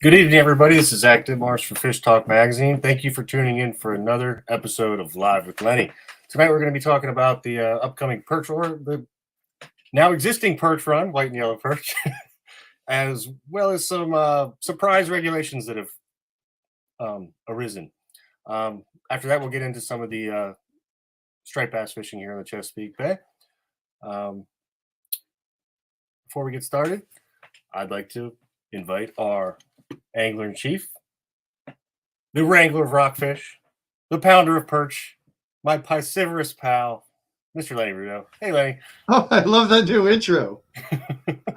Good evening, everybody. This is Zach Didmars for Fish Talk Magazine. Thank you for tuning in for another episode of Live with Lenny. Tonight, we're going to be talking about the upcoming perch, or the now existing perch run, white and yellow perch, as well as some surprise regulations that have arisen. After that, we'll get into some of the striped bass fishing here in the Chesapeake Bay. Before we get started, I'd like to invite our angler in chief, the wrangler of rockfish, the pounder of perch, my piscivorous pal, Mr. Lenny Rudo. Hey, Lenny. Oh, I love that new intro.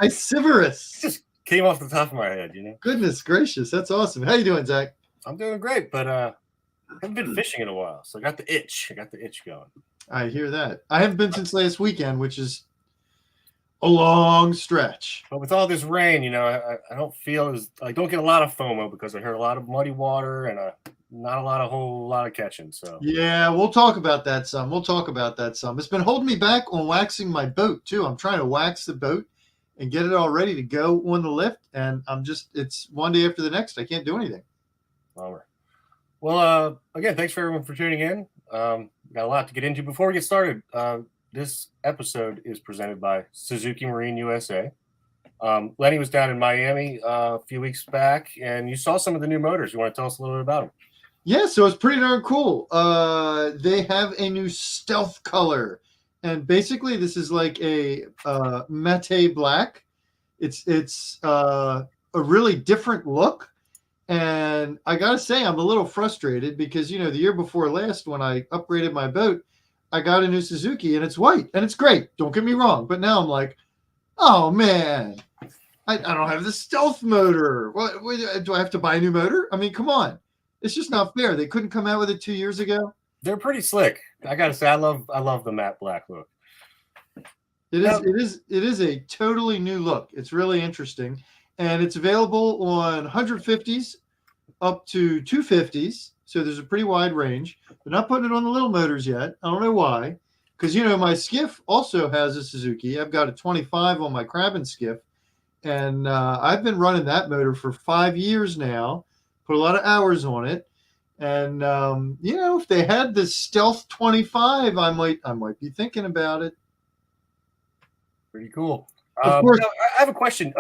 Piscivorous. Just came off the top of my head, you know. Goodness gracious, that's awesome. How you doing, Zach? I'm doing great, but I haven't been fishing in a while, so I got the itch. Going. I hear that. I haven't been since last weekend, which is a long stretch. But with all this rain, you know, I don't feel as I don't get a lot of FOMO because I heard a lot of muddy water and not a whole lot of catching. So yeah, we'll talk about that some. It's been holding me back on waxing my boat too. I'm trying to wax the boat and get it all ready to go on the lift, and it's one day after the next. I can't do anything. Bummer. Well, again, thanks for everyone for tuning in. Got a lot to get into. Before we get started, this episode is presented by Suzuki Marine USA. Lenny was down in Miami a few weeks back, and you saw some of the new motors. You want to tell us a little bit about them? Yeah, so it's pretty darn cool. They have a new stealth color, and basically this is like a matte black. It's a really different look, and I gotta say I'm a little frustrated because the year before last when I upgraded my boat, I got a new Suzuki and it's white and it's great. Don't get me wrong, but now I'm like, oh man, I don't have the stealth motor. What do I have to buy a new motor? I mean, come on. It's just not fair. They couldn't come out with it 2 years ago. They're pretty slick. I gotta say, I love the matte black look. It is a totally new look. It's really interesting, and it's available on 150s up to 250s. So there's a pretty wide range. They're not putting it on the little motors yet. I don't know why, because my skiff also has a Suzuki. I've got a 25 on my crabbing skiff, and I've been running that motor for 5 years now. Put a lot of hours on it, and if they had this Stealth 25, I might be thinking about it. Pretty cool. Of course. I have a question.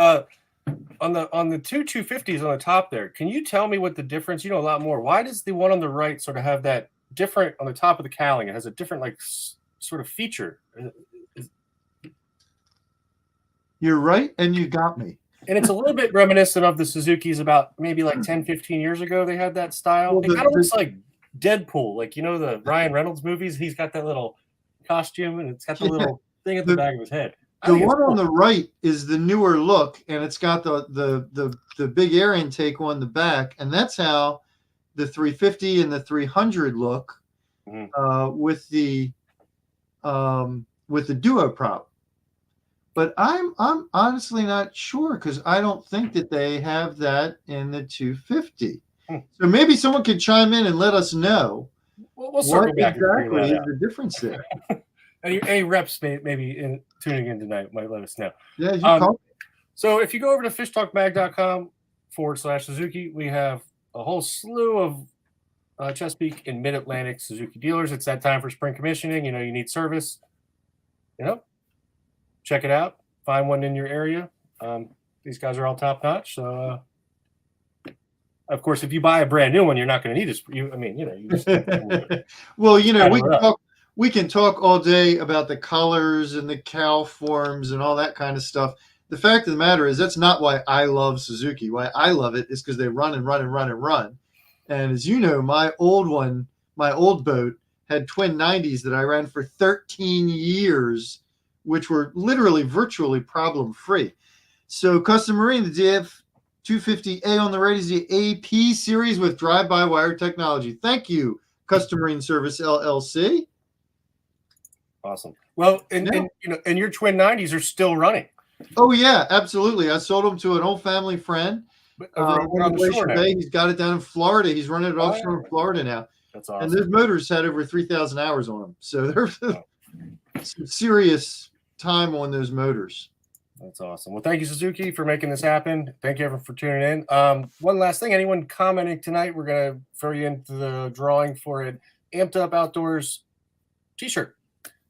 On the two 250s on the top there, can you tell me what the difference? You know a lot more. Why does the one on the right sort of have that different on the top of the cowling? It has a different sort of feature. You're right, and you got me. And it's a little bit reminiscent of the Suzukis about maybe like 10, 15 years ago. They had that style. Well, it kind of looks like Deadpool, like the Ryan Reynolds movies. He's got that little costume, and it's got the little thing at the back of his head. The one on the right is the newer look, and it's got the big air intake on the back, and that's how the 350 and the 300 look with the duo prop. But I'm honestly not sure because I don't think that they have that in the 250. So maybe someone could chime in and let us know we'll what exactly is the difference there. Any reps maybe tuning in tonight might let us know. Yeah, you call. So if you go over to fishtalkmag.com/Suzuki, we have a whole slew of Chesapeake and Mid-Atlantic Suzuki dealers. It's that time for spring commissioning. You need service. Check it out. Find one in your area. These guys are all top notch. So, of course, if you buy a brand new one, you're not going to need this. You just well, we can talk all day about the colors and the cow forms and all that kind of stuff. The fact of the matter is that's not why I love Suzuki. Why I love it is because they run and run and run and run. And as you know, my old boat had twin 90s that I ran for 13 years, which were literally virtually problem-free. So Custom Marine, the DF 250A on the right is the AP series with drive-by-wire technology. Thank you, Custom Marine Service LLC. Awesome. Well, and your twin 90s are still running. Oh yeah, absolutely. I sold them to an old family friend. On the shore now. He's got it down in Florida. He's running it offshore in Florida now. That's awesome. And those motors had over 3,000 hours on them. So there's some serious time on those motors. That's awesome. Well, thank you, Suzuki, for making this happen. Thank you, everyone, for tuning in. One last thing. Anyone commenting tonight, we're going to throw you into the drawing for an Amped Up Outdoors t-shirt,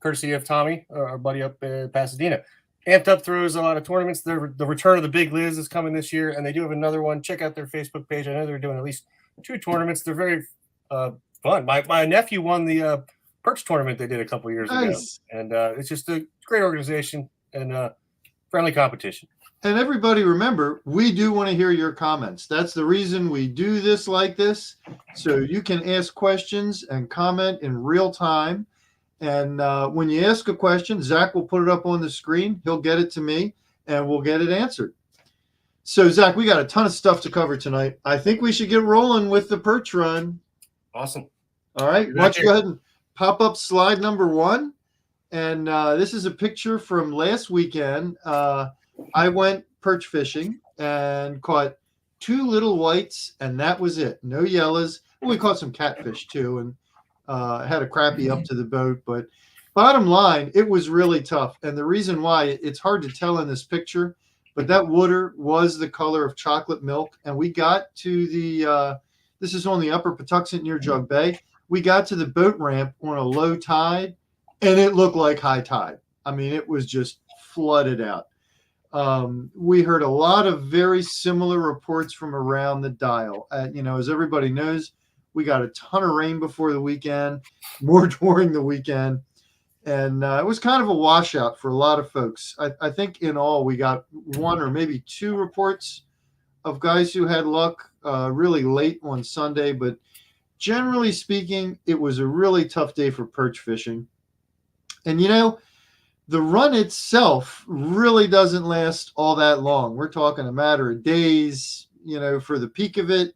courtesy of Tommy, our buddy up in Pasadena. Amped Up throws a lot of tournaments. The return of the Big Liz is coming this year, and they do have another one. Check out their Facebook page. I know they're doing at least 2 tournaments. They're very fun. My nephew won the Perch tournament they did a couple years ago, and it's just a great organization and friendly competition. And everybody, remember, we do want to hear your comments. That's the reason we do this like this, so you can ask questions and comment in real time. And when you ask a question, Zach will put it up on the screen. He'll get it to me, and we'll get it answered. So, Zach, we got a ton of stuff to cover tonight. I think we should get rolling with the Perch run. Awesome. All right. Why don't you go ahead and pop up slide number 1. And this is a picture from last weekend. I went perch fishing and caught 2 little whites, and that was it. No yellows. Well, we caught some catfish too, and had a crappie up to the boat. But bottom line, it was really tough. And the reason why, it's hard to tell in this picture, but that water was the color of chocolate milk. And we got to the, this is on the upper Patuxent near Jug Bay. We got to the boat ramp on a low tide, and it looked like high tide. I mean, it was just flooded out. We heard a lot of very similar reports from around the dial. As everybody knows, we got a ton of rain before the weekend, more during the weekend, and it was kind of a washout for a lot of folks. I think in all we got 1 or maybe 2 reports of guys who had luck really late on Sunday, but generally speaking, it was a really tough day for perch fishing. And the run itself really doesn't last all that long. We're talking a matter of days, for the peak of it,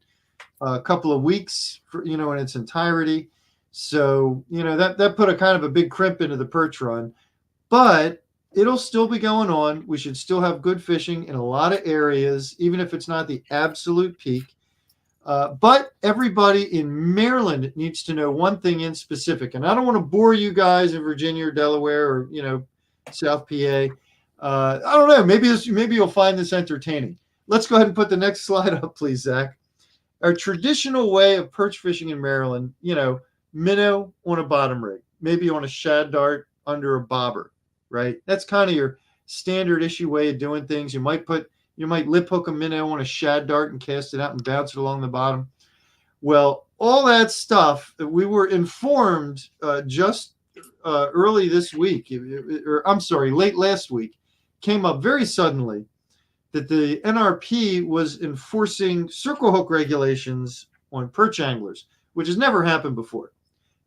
a couple of weeks, in its entirety. So, that put a kind of a big crimp into the perch run. But it'll still be going on. We should still have good fishing in a lot of areas, even if it's not the absolute peak. But everybody in Maryland needs to know one thing in specific. And I don't want to bore you guys in Virginia or Delaware or, South PA. I don't know. Maybe you'll find this entertaining. Let's go ahead and put the next slide up, please, Zach. Our traditional way of perch fishing in Maryland, minnow on a bottom rig, maybe on a shad dart under a bobber, right? That's kind of your standard issue way of doing things. You might lip hook a minnow on a shad dart and cast it out and bounce it along the bottom. Well, all that stuff, we were informed just early this week, late last week, came up very suddenly that the NRP was enforcing circle hook regulations on perch anglers, which has never happened before.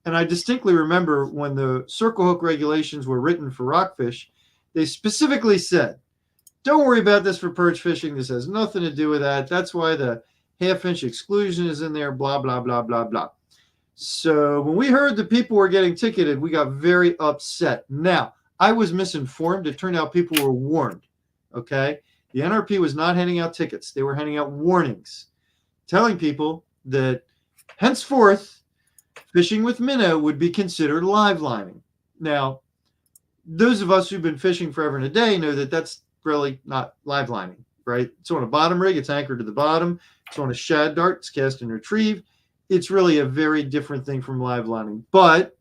And I distinctly remember when the circle hook regulations were written for rockfish, they specifically said, don't worry about this for perch fishing. This has nothing to do with that. That's why the half-inch exclusion is in there, blah, blah, blah, blah, blah. So when we heard that people were getting ticketed, we got very upset. Now, I was misinformed. It turned out people were warned, okay? The NRP was not handing out tickets. They were handing out warnings, telling people that henceforth, fishing with minnow would be considered live lining. Now, those of us who've been fishing forever and a day know that that's really not live lining, right? It's on a bottom rig. It's anchored to the bottom. It's on a shad dart. It's cast and retrieve. It's really a very different thing from live lining. But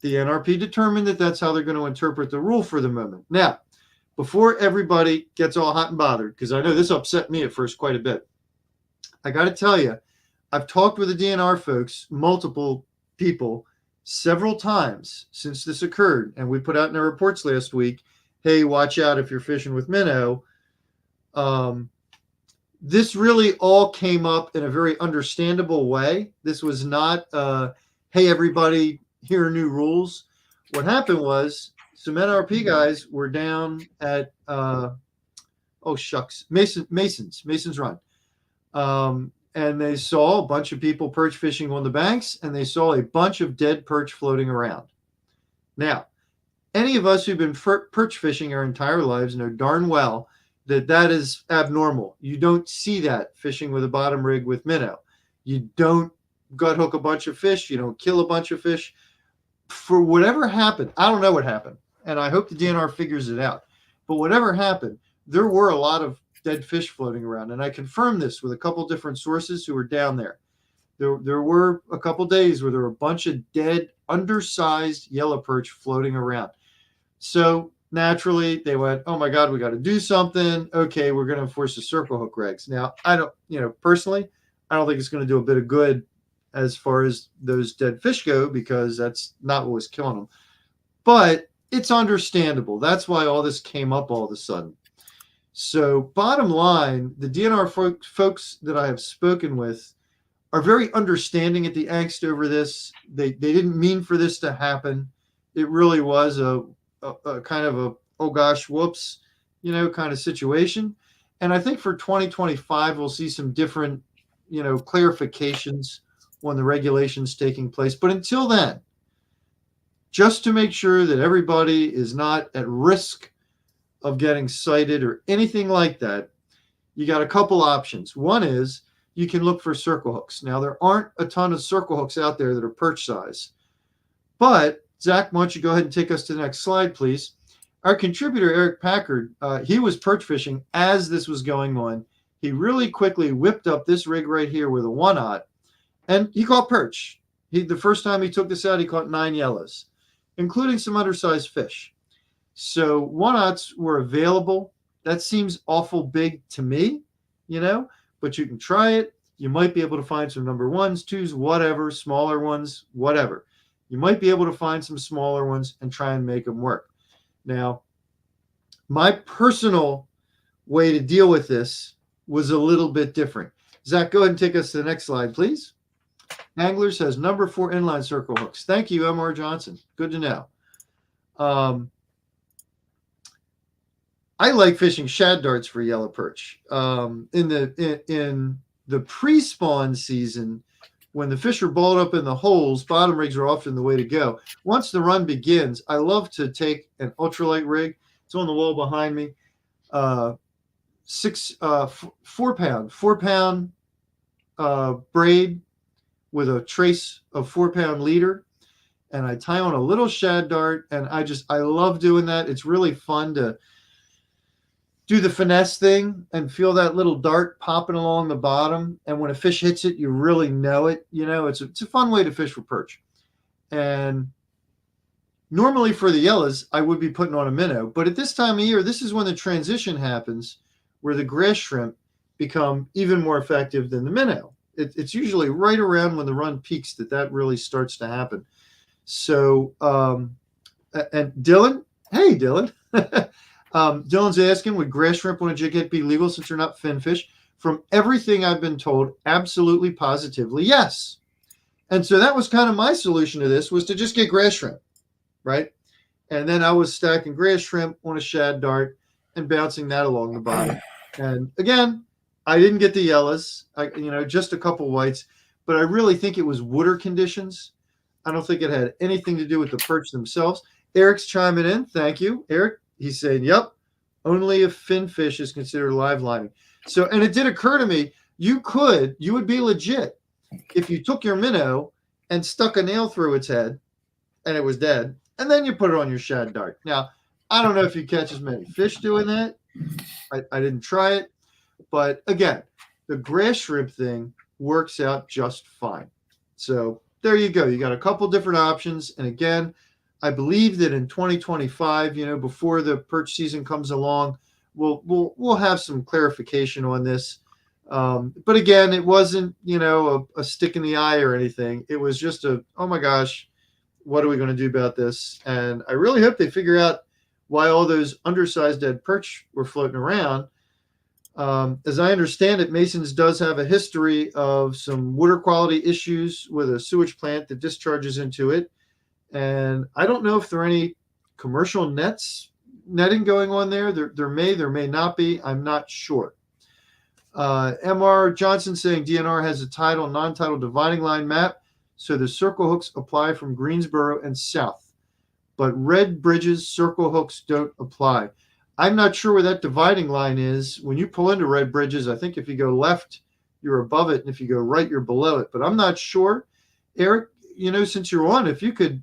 the NRP determined that that's how they're going to interpret the rule for the moment. Now, before everybody gets all hot and bothered, because I know this upset me at first quite a bit, I got to tell you, I've talked with the DNR folks, multiple people, several times since this occurred. And we put out in our reports last week, hey, watch out if you're fishing with minnow. This really all came up in a very understandable way. This was not, hey, everybody, here are new rules. What happened was some NRP guys were down at, Mason's Run. And they saw a bunch of people perch fishing on the banks, and they saw a bunch of dead perch floating around. Now, any of us who've been perch fishing our entire lives know darn well that that is abnormal. You don't see that fishing with a bottom rig with minnow. You don't gut hook a bunch of fish. You don't kill a bunch of fish. For whatever happened, I don't know what happened, and I hope the DNR figures it out. But whatever happened, there were a lot of dead fish floating around. And I confirmed this with a couple different sources who were down there. There were a couple days where there were a bunch of dead, undersized yellow perch floating around. So naturally, they went, "Oh my God, we got to do something. Okay, we're going to enforce the circle hook regs." Now, I don't, personally, I don't think it's going to do a bit of good as far as those dead fish go, because that's not what was killing them. But it's understandable. That's why all this came up all of a sudden. So, bottom line, the DNR folks that I have spoken with are very understanding at the angst over this. They didn't mean for this to happen. It really was a kind of a, oh gosh, whoops, kind of situation. And I think for 2025, we'll see some different, clarifications on the regulations taking place. But until then, just to make sure that everybody is not at risk of getting cited or anything like that, you got a couple options. One is you can look for circle hooks. Now, there aren't a ton of circle hooks out there that are perch size. But, Zach, why don't you go ahead and take us to the next slide, please? Our contributor, Eric Packard, he was perch fishing as this was going on. He really quickly whipped up this rig right here with a 1/0, and he caught perch. The first time he took this out, he caught 9 yellows, including some undersized fish. So 1/0s were available. That seems awful big to me, but you can try it. You might be able to find some number 1s, 2s, whatever, smaller ones, whatever. You might be able to find some smaller ones and try and make them work. Now, my personal way to deal with this was a little bit different. Zach, go ahead and take us to the next slide, please. Angler says number 4 inline circle hooks. Thank you, M.R. Johnson. Good to know. I like fishing shad darts for yellow perch. In the pre-spawn season, when the fish are balled up in the holes, bottom rigs are often the way to go. Once the run begins, I love to take an ultralight rig. It's on the wall behind me. 4-pound braid with a trace of 4-pound leader, and I tie on a little shad dart, and I love doing that. It's really fun to do the finesse thing and feel that little dart popping along the bottom. And when a fish hits it, you really know it. It's a fun way to fish for perch. And normally for the yellows, I would be putting on a minnow. But at this time of year, this is when the transition happens where the grass shrimp become even more effective than the minnow. It's usually right around when the run peaks that really starts to happen. So, and Dylan, hey, Dylan. Dylan's asking, would grass shrimp on a jig head be legal since they're not fin fish? From everything I've been told, absolutely, positively, yes. And so that was kind of my solution to this, was to just get grass shrimp, right? And then I was stacking grass shrimp on a shad dart and bouncing that along the bottom. And again, I didn't get the yellows, just a couple whites, but I really think it was water conditions. I don't think it had anything to do with the perch themselves. Eric's chiming in. Thank you, Eric. He's saying, yep, only if fin fish is considered live lining. So, and it did occur to me, you would be legit if you took your minnow and stuck a nail through its head and it was dead, and then you put it on your shad dart. Now, I don't know if you catch as many fish doing that. I didn't try it. But again, the grass shrimp thing works out just fine. So there you go. You got a couple different options. And again, I believe that in 2025, before the perch season comes along, we'll have some clarification on this. But again, it wasn't, a stick in the eye or anything. It was just oh my gosh, what are we going to do about this? And I really hope they figure out why all those undersized dead perch were floating around. As I understand it, Mason's does have a history of some water quality issues with a sewage plant that discharges into it. And I don't know if there are any commercial netting going on there. There may not be. I'm not sure. M.R. Johnson saying DNR has a tidal, non-tidal dividing line map, so the circle hooks apply from Greensboro and south. But Red Bridges circle hooks don't apply. I'm not sure where that dividing line is. When you pull into Red Bridges, I think if you go left, you're above it, and if you go right, you're below it. But I'm not sure. Eric, since you're on, if you could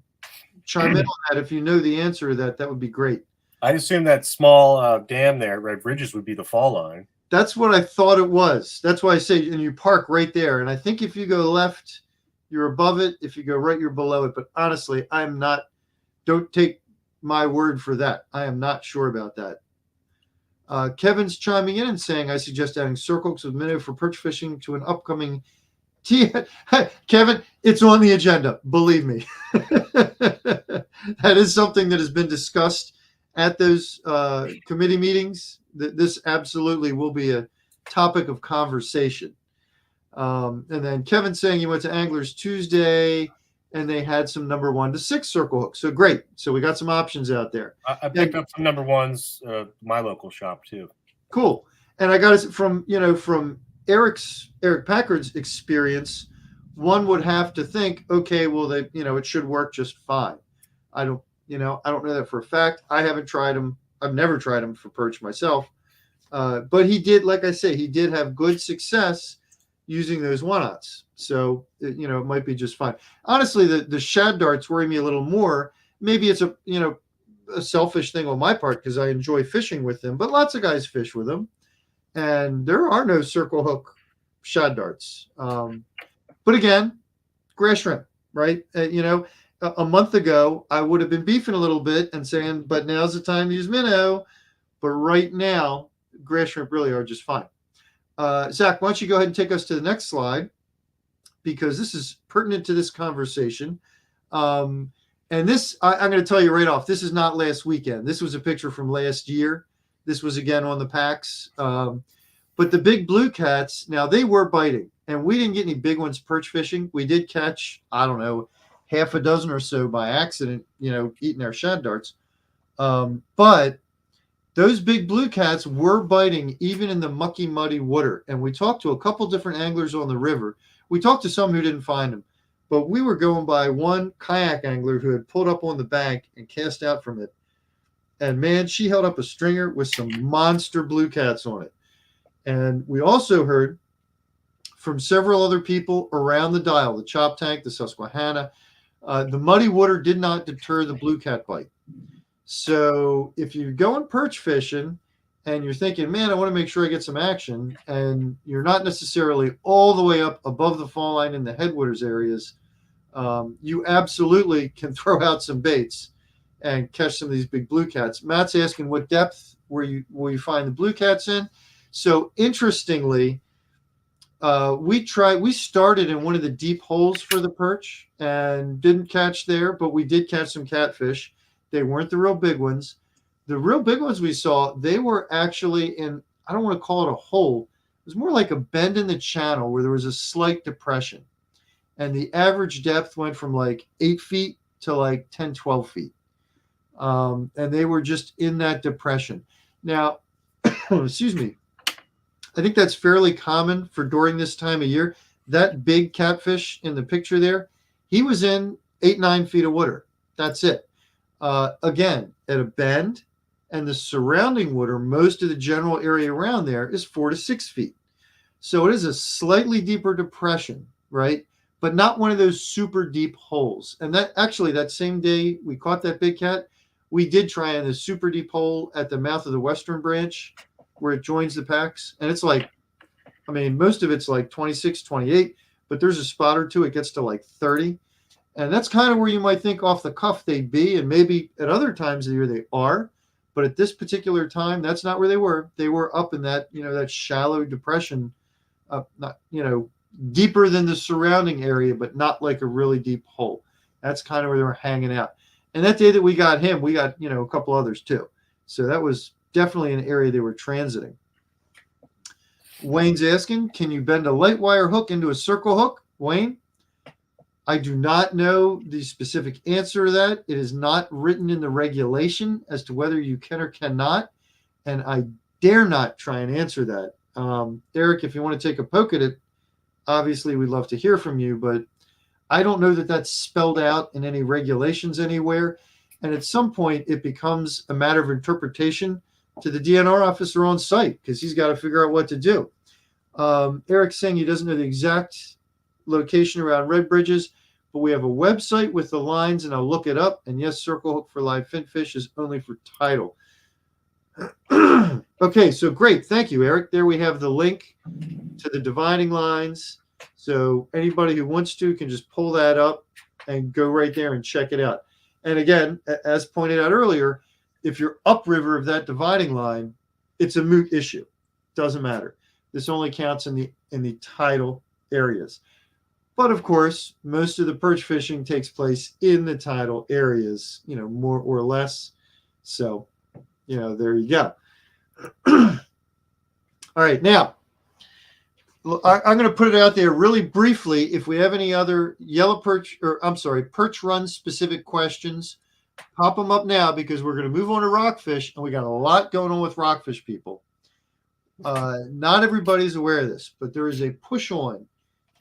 chime in on that, if you know the answer to that, that would be great. I'd assume that small dam there at Red Bridges would be the fall line. That's what I thought it was. That's why I say, and you park right there. And I think if you go left, you're above it. If you go right, you're below it. But honestly, I'm not, don't take my word for that. I am not sure about that. Kevin's chiming in and saying, I suggest adding circle hooks with minnow for perch fishing to an upcoming Kevin, it's on the agenda. Believe me. That is something that has been discussed at those committee meetings. This absolutely will be a topic of conversation. And then Kevin saying he went to Anglers Tuesday and they had some number 1 to 6 circle hooks. So great. So we got some options out there. I picked up some number 1s, my local shop too. Cool. And I got it from Eric Packard's experience. One would have to think, okay, well, it should work just fine. I don't know that for a fact. I haven't tried them. I've never tried them for perch myself. But he did, like I say, he did have good success using those 1-aughts. So, it might be just fine. Honestly, the shad darts worry me a little more. Maybe it's a selfish thing on my part because I enjoy fishing with them, but lots of guys fish with them. And there are no circle hook shad darts. But again, grass shrimp, right? A month ago, I would have been beefing a little bit and saying, but now's the time to use minnow. But right now, grass shrimp really are just fine. Zach, why don't you go ahead and take us to the next slide, because this is pertinent to this conversation. And this, I'm going to tell you right off, this is not last weekend. This was a picture from last year. This was again on the packs. But the big blue cats, now they were biting. And we didn't get any big ones perch fishing. We did catch, I don't know, half a dozen or so by accident, eating our shad darts. But those big blue cats were biting even in the mucky, muddy water. And we talked to a couple different anglers on the river. We talked to some who didn't find them. But we were going by one kayak angler who had pulled up on the bank and cast out from it. And man, she held up a stringer with some monster blue cats on it. And we also heard from several other people around the dial, the Chop Tank, the Susquehanna. The muddy water did not deter the blue cat bite. So if you're going perch fishing and you're thinking, man, I want to make sure I get some action, and you're not necessarily all the way up above the fall line in the headwaters areas, you absolutely can throw out some baits and catch some of these big blue cats. Matt's asking what depth will you find the blue cats in. So interestingly, we started in one of the deep holes for the perch and didn't catch there, but we did catch some catfish. They weren't the real big ones. The real big ones we saw, they were actually in, I don't want to call it a hole. It was more like a bend in the channel where there was a slight depression. And the average depth went from like 8 feet to like 10, 12 feet. And they were just in that depression. Now, excuse me, I think that's fairly common for during this time of year. That big catfish in the picture there, he was in 8, 9 feet of water. That's it. Again, at a bend, and the surrounding water, most of the general area around there is 4 to 6 feet. So it is a slightly deeper depression, right? But not one of those super deep holes. And that same day we caught that big cat, we did try in the super deep hole at the mouth of the Western Branch where it joins the packs. And it's like, I mean, most of it's like 26, 28, but there's a spot or two, it gets to like 30. And that's kind of where you might think off the cuff they'd be. And maybe at other times of the year they are. But at this particular time, that's not where they were. They were up in that, that shallow depression, not, deeper than the surrounding area, but not like a really deep hole. That's kind of where they were hanging out. And that day that we got him, we got, a couple others too. So that was definitely an area they were transiting. Wayne's asking, can you bend a light wire hook into a circle hook? Wayne, I do not know the specific answer to that. It is not written in the regulation as to whether you can or cannot. And I dare not try and answer that. Eric, if you want to take a poke at it, obviously we'd love to hear from you, but I don't know that that's spelled out in any regulations anywhere. And at some point it becomes a matter of interpretation to the DNR officer on site, because he's got to figure out what to do. Eric's saying he doesn't know the exact location around Red Bridges, but we have a website with the lines and I'll look it up. And yes, circle hook for live fin fish is only for tidal. Okay, so great. Thank you, Eric. There we have the link to the dividing lines. So anybody who wants to can just pull that up and go right there and check it out. And again, as pointed out earlier, if you're upriver of that dividing line, it's a moot issue. Doesn't matter. This only counts in the tidal areas. But of course, most of the perch fishing takes place in the tidal areas, more or less. So, there you go. All right, now I'm going to put it out there really briefly. If we have any other perch run specific questions, pop them up now, because we're going to move on to rockfish, and we got a lot going on with rockfish, people. Not everybody's aware of this, but there is a push on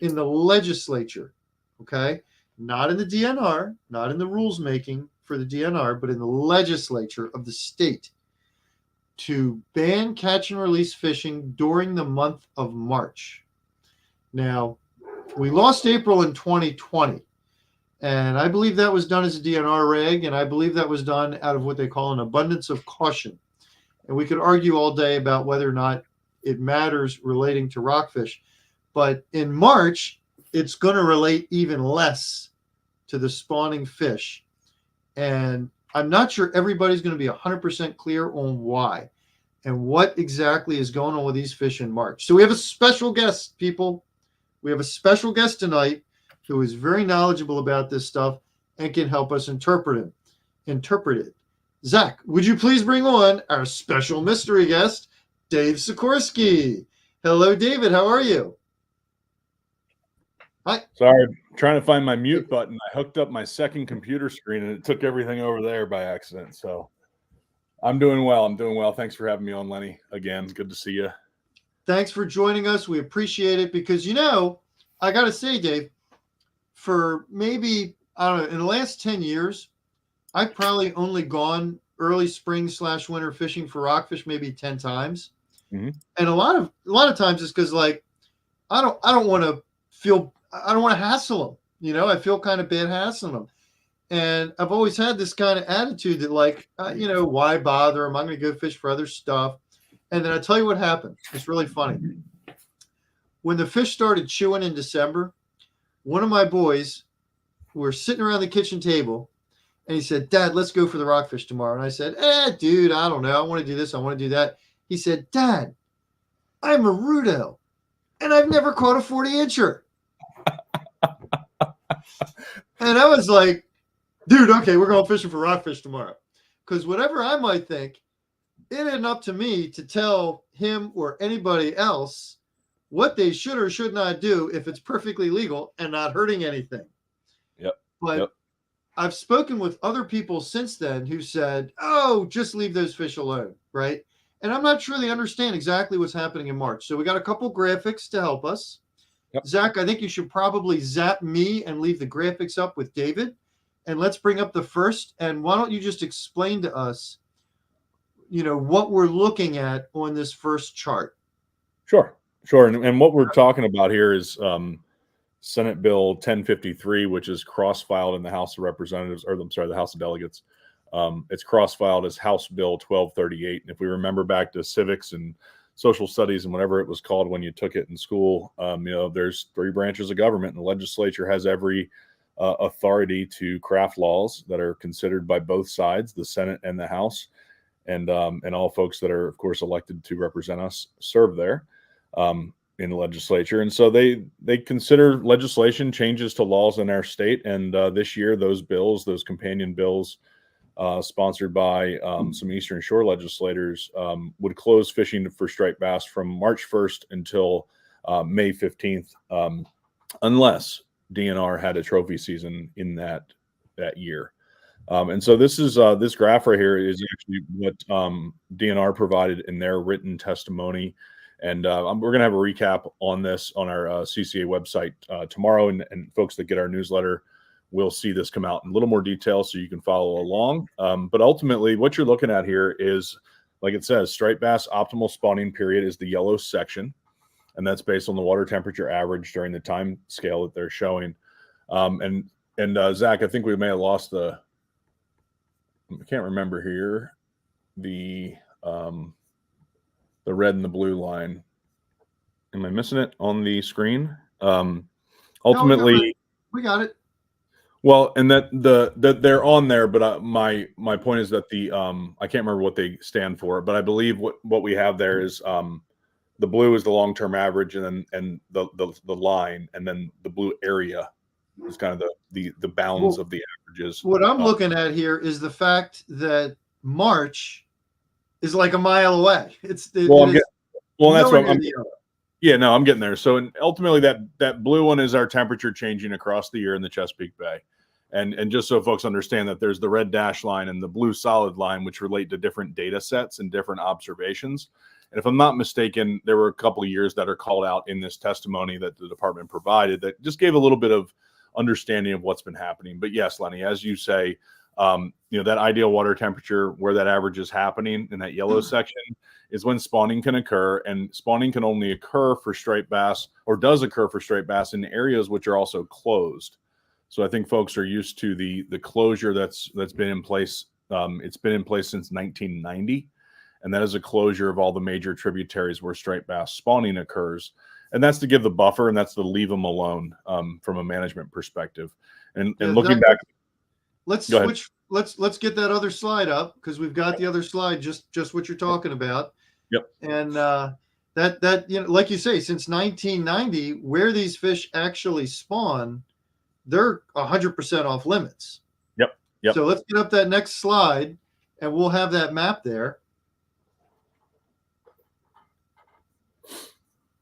in the legislature, okay? Not in the DNR, not in the rules making for the DNR, but in the legislature of the state, to ban catch and release fishing during the month of March. Now, we lost April in 2020, and I believe that was done as a DNR reg, and I believe that was done out of what they call an abundance of caution. And we could argue all day about whether or not it matters relating to rockfish. But in March, it's going to relate even less to the spawning fish. And I'm not sure everybody's going to be 100% clear on why and what exactly is going on with these fish in March. So we have a special guest, people. We have a special guest tonight who is very knowledgeable about this stuff and can help us interpret it. Zach, would you please bring on our special mystery guest, Dave Sikorsky? Hello, David. How are you? Hi. Sorry, trying to find my mute button. I hooked up my second computer screen and it took everything over there by accident. So I'm doing well. Thanks for having me on, Lenny. Again, good to see you. Thanks for joining us. We appreciate it, because, I got to say, Dave, for maybe, I don't know, in the last 10 years, I've probably only gone early spring / winter fishing for rockfish maybe 10 times. Mm-hmm. And a lot of times it's because, like, I don't want to hassle them. I feel kind of bad hassling them. And I've always had this kind of attitude that, like, why bother them? I'm going to go fish for other stuff. And then I tell you what happened. It's really funny. When the fish started chewing in December, one of my boys were sitting around the kitchen table, and he said, "Dad, let's go for the rockfish tomorrow." And I said, dude, I don't know. I want to do this. I want to do that. He said, "Dad, I'm a Rudo, and I've never caught a 40-incher. And I was like, dude, okay, we're going fishing for rockfish tomorrow. Because whatever I might think, it isn't up to me to tell him or anybody else what they should or should not do if it's perfectly legal and not hurting anything. Yep. But I've spoken with other people since then who said, "Oh, just leave those fish alone," right? And I'm not sure they understand exactly what's happening in March. So we got a couple graphics to help us. Yep. Zach, I think you should probably zap me and leave the graphics up with David. And let's bring up the first. And why don't you just explain to us, what we're looking at on this first chart? Sure. And what we're talking about here is Senate Bill 1053, which is cross-filed in the House of Representatives, the House of Delegates. It's cross-filed as House Bill 1238. And if we remember back to civics and social studies and whatever it was called when you took it in school, there's 3 branches of government, and the legislature has every authority to craft laws that are considered by both sides, the Senate and the House, and all folks that are, of course, elected to represent us serve there in the legislature. And so they consider legislation changes to laws in our state. And this year, those companion bills sponsored by some Eastern Shore legislators would close fishing for striped bass from March 1st until May 15th, unless DNR had a trophy season in that year. And so this graph right here is actually what DNR provided in their written testimony. And we're going to have a recap on this on our CCA website tomorrow. And folks that get our newsletter will see this come out in a little more detail so you can follow along. But ultimately, what you're looking at here is, like it says, striped bass optimal spawning period is the yellow section. And that's based on the water temperature average during the time scale that they're showing. And Zach, I think we may have lost I can't remember here, the the red and the blue line. Am I missing it on the screen? Ultimately, we got it. well, and that they're on there, but my point is that the I can't remember what they stand for, but I believe what we have there is the blue is the long-term average, and then the line, and then the blue area is kind of the bounds of the averages. What I'm looking at here is the fact that March is like a mile away. That's what I'm yeah, no, I'm getting there. So ultimately that blue one is our temperature changing across the year in the Chesapeake Bay. And just so folks understand that there's the red dash line and the blue solid line, which relate to different data sets and different observations. And if I'm not mistaken, there were a couple of years that are called out in this testimony that the department provided that just gave a little bit of understanding of what's been happening. But yes, Lenny, as you say, that ideal water temperature where that average is happening in that yellow section is when spawning can occur, and spawning can only occur for striped bass, or does occur for striped bass, in areas which are also closed. So I think folks are used to the closure that's been in place. It's been in place since 1990, and that is a closure of all the major tributaries where striped bass spawning occurs. And that's to give the buffer, and that's to leave them alone from a management perspective. And looking back, let's switch. Let's get that other slide up, because we've got the other slide, just what you're talking about. Yep. And that like you say, since 1990, where these fish actually spawn, they're 100% off limits. Yep. So let's get up that next slide, and we'll have that map there.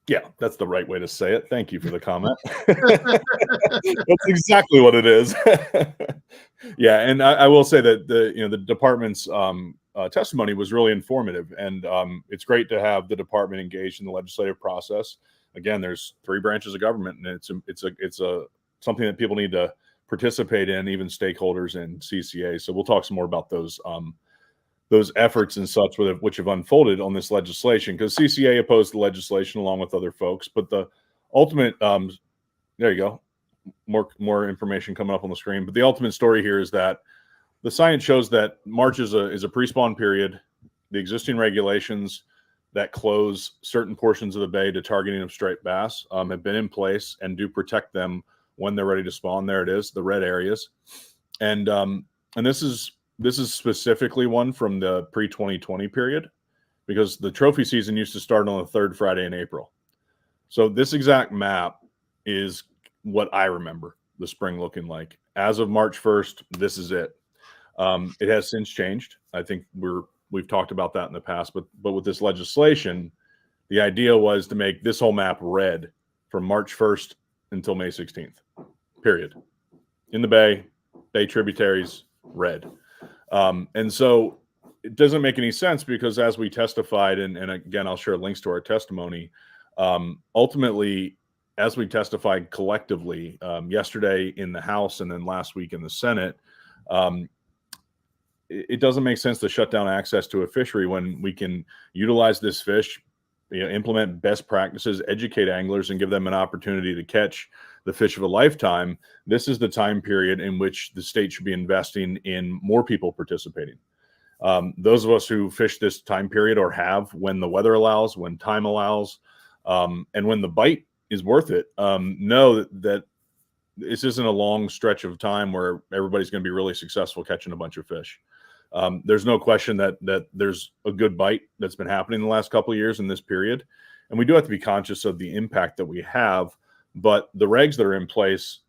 Yeah, that's the right way to say it. Thank you for the comment. That's exactly what it is. Yeah, and I will say that the department's testimony was really informative, and it's great to have the department engaged in the legislative process. Again, there's 3 branches of government, and it's something that people need to participate in, even stakeholders and CCA. So we'll talk some more about those efforts and such which have unfolded on this legislation, because CCA opposed the legislation along with other folks. But the ultimate, there you go, more information coming up on the screen. But the ultimate story here is that the science shows that March is a pre-spawn period. The existing regulations that close certain portions of the bay to targeting of striped bass have been in place and do protect them when they're ready to spawn. There it is, the red areas, and this is specifically one from the pre-2020 period, because the trophy season used to start on the 3rd Friday in April. So this exact map is what I remember the spring looking like. As of March 1st, this is it. It has since changed. I think we've talked about that in the past, but with this legislation, the idea was to make this whole map red from March 1st until May 16th, period. In the bay tributaries, red. And so it doesn't make any sense, because as we testified, and again, I'll share links to our testimony, ultimately, as we testified collectively yesterday in the House and then last week in the Senate, it doesn't make sense to shut down access to a fishery when we can utilize this fish, implement best practices, educate anglers, and give them an opportunity to catch the fish of a lifetime. This is the time period in which the state should be investing in more people participating. Those of us who fish this time period, or have, when the weather allows, when time allows, and when the bite is worth it, know that this isn't a long stretch of time where everybody's going to be really successful catching a bunch of fish. There's no question that there's a good bite that's been happening the last couple of years in this period. And we do have to be conscious of the impact that we have, but the regs that are in place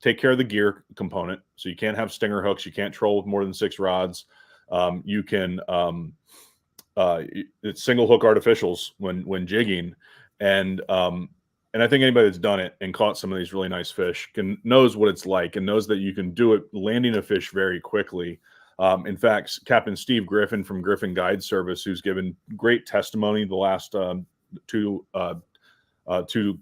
take care of the gear component. So you can't have stinger hooks. You can't troll with more than 6 rods. You can, it's single hook artificials when jigging. And I think anybody that's done it and caught some of these really nice fish knows what it's like, and knows that you can do it landing a fish very quickly. In fact, Captain Steve Griffin from Griffin Guide Service, who's given great testimony the last two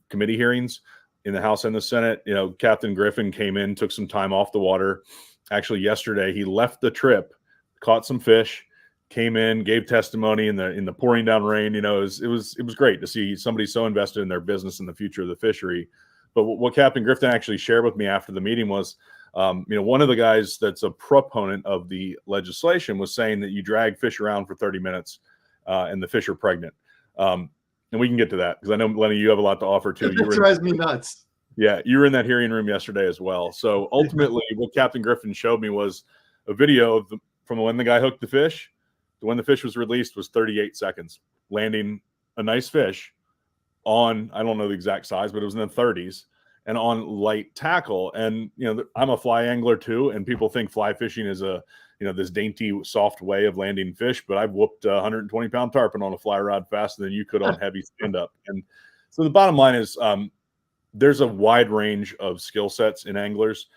committee hearings in the House and the Senate. Captain Griffin came in, took some time off the water. Actually, yesterday he left the trip, caught some fish, came in, gave testimony in the pouring down rain. It was great to see somebody so invested in their business and the future of the fishery. But what Captain Griffin actually shared with me after the meeting was, One of the guys that's a proponent of the legislation was saying that you drag fish around for 30 minutes and the fish are pregnant. And we can get to that because I know, Lenny, you have a lot to offer too. That drives me nuts. Yeah, you were in that hearing room yesterday as well. So ultimately, what Captain Griffin showed me was a video of from when the guy hooked the fish to when the fish was released was 38 seconds, landing a nice fish on, I don't know the exact size, but it was in the 30s and on light tackle. And, I'm a fly angler too. And people think fly fishing is this dainty, soft way of landing fish, but I've whooped 120-pound tarpon on a fly rod faster than you could on heavy stand up. And so the bottom line is there's a wide range of skill sets in anglers.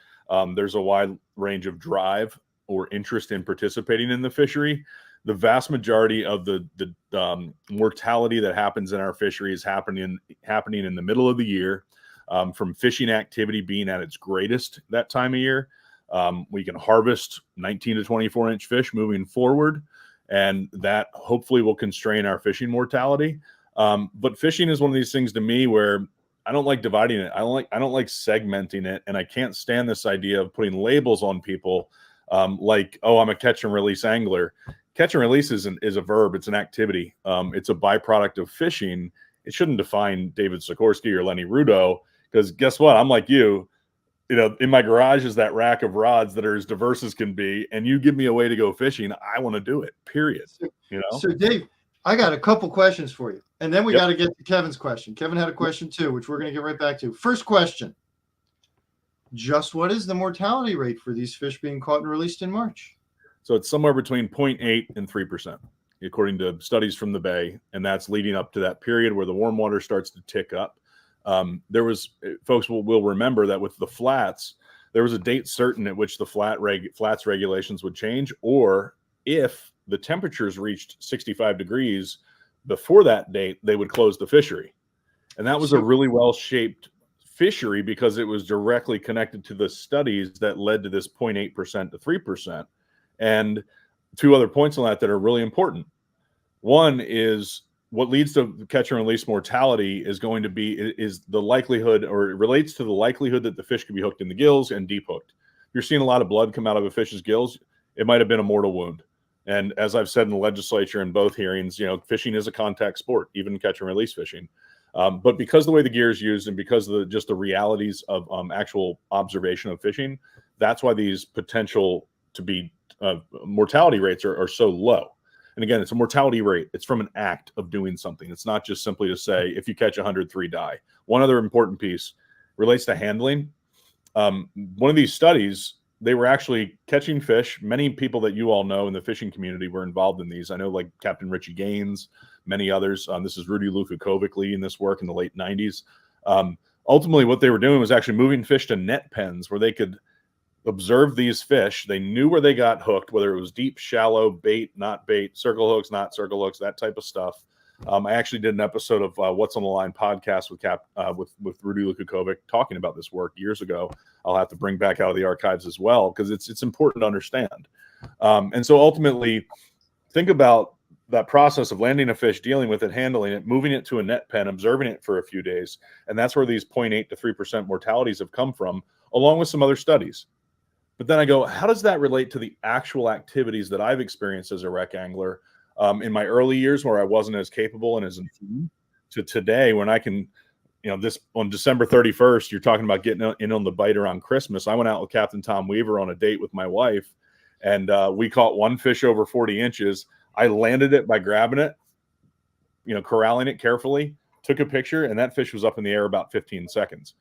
There's a wide range of drive or interest in participating in the fishery. The vast majority of the mortality that happens in our fishery is happening in the middle of the year, from fishing activity being at its greatest that time of year. We can harvest 19 to 24 inch fish moving forward, and that hopefully will constrain our fishing mortality. But fishing is one of these things to me where I don't like dividing it. I don't like segmenting it, and I can't stand this idea of putting labels on people, like, oh, I'm a catch and release angler. Catch and release is a verb. It's an activity. It's a byproduct of fishing. It shouldn't define David Sikorsky or Lenny Rudo, because guess what? I'm like you. In my garage is that rack of rods that are as diverse as can be, and you give me a way to go fishing, I want to do it, period. So Dave, I got a couple questions for you, and then we got to get to Kevin's question. Kevin had a question too, which we're going to get right back to. First question: just what is the mortality rate for these fish being caught and released in March? So it's somewhere between 0.8 and 3%, according to studies from the Bay, and that's leading up to that period where the warm water starts to tick up. Folks will remember that with the flats, there was a date certain at which the flats regulations would change, or if the temperatures reached 65 degrees before that date, they would close the fishery. And that was a really well-shaped fishery because it was directly connected to the studies that led to this 0.8% to 3%. And two other points on that are really important. One is what leads to catch and release mortality is the likelihood, or it relates to the likelihood that the fish could be hooked in the gills and deep hooked. If you're seeing a lot of blood come out of a fish's gills, it might have been a mortal wound. And as I've said in the legislature in both hearings, fishing is a contact sport, even catch and release fishing. But because the way the gear is used and because of just the realities of actual observation of fishing, that's why these potential to be mortality rates are so low. And again, it's a mortality rate. It's from an act of doing something. It's not just simply to say, if you catch 103, die. One other important piece relates to handling. One of these studies, they were actually catching fish. Many people that you all know in the fishing community were involved in these. I know, like Captain Richie Gaines, many others. This is Rudy Lukakovic leading this work in the late 90s. Ultimately, what they were doing was actually moving fish to net pens where they could observe these fish. They knew where they got hooked, whether it was deep, shallow, bait, not bait, circle hooks, not circle hooks, that type of stuff. I actually did an episode of What's on the Line podcast with Rudy Lukakovic talking about this work years ago. I'll have to bring back out of the archives as well because it's important to understand. And so ultimately, think about that process of landing a fish, dealing with it, handling it, moving it to a net pen, observing it for a few days. And that's where these 0.8 to 3% mortalities have come from, along with some other studies. But then I go, how does that relate to the actual activities that I've experienced as a rec angler in my early years where I wasn't as capable and as informed to today when I can, this on December 31st, you're talking about getting in on the bite around Christmas. I went out with Captain Tom Weaver on a date with my wife, and we caught one fish over 40 inches. I landed it by grabbing it, corralling it carefully, took a picture, and that fish was up in the air about 15 seconds.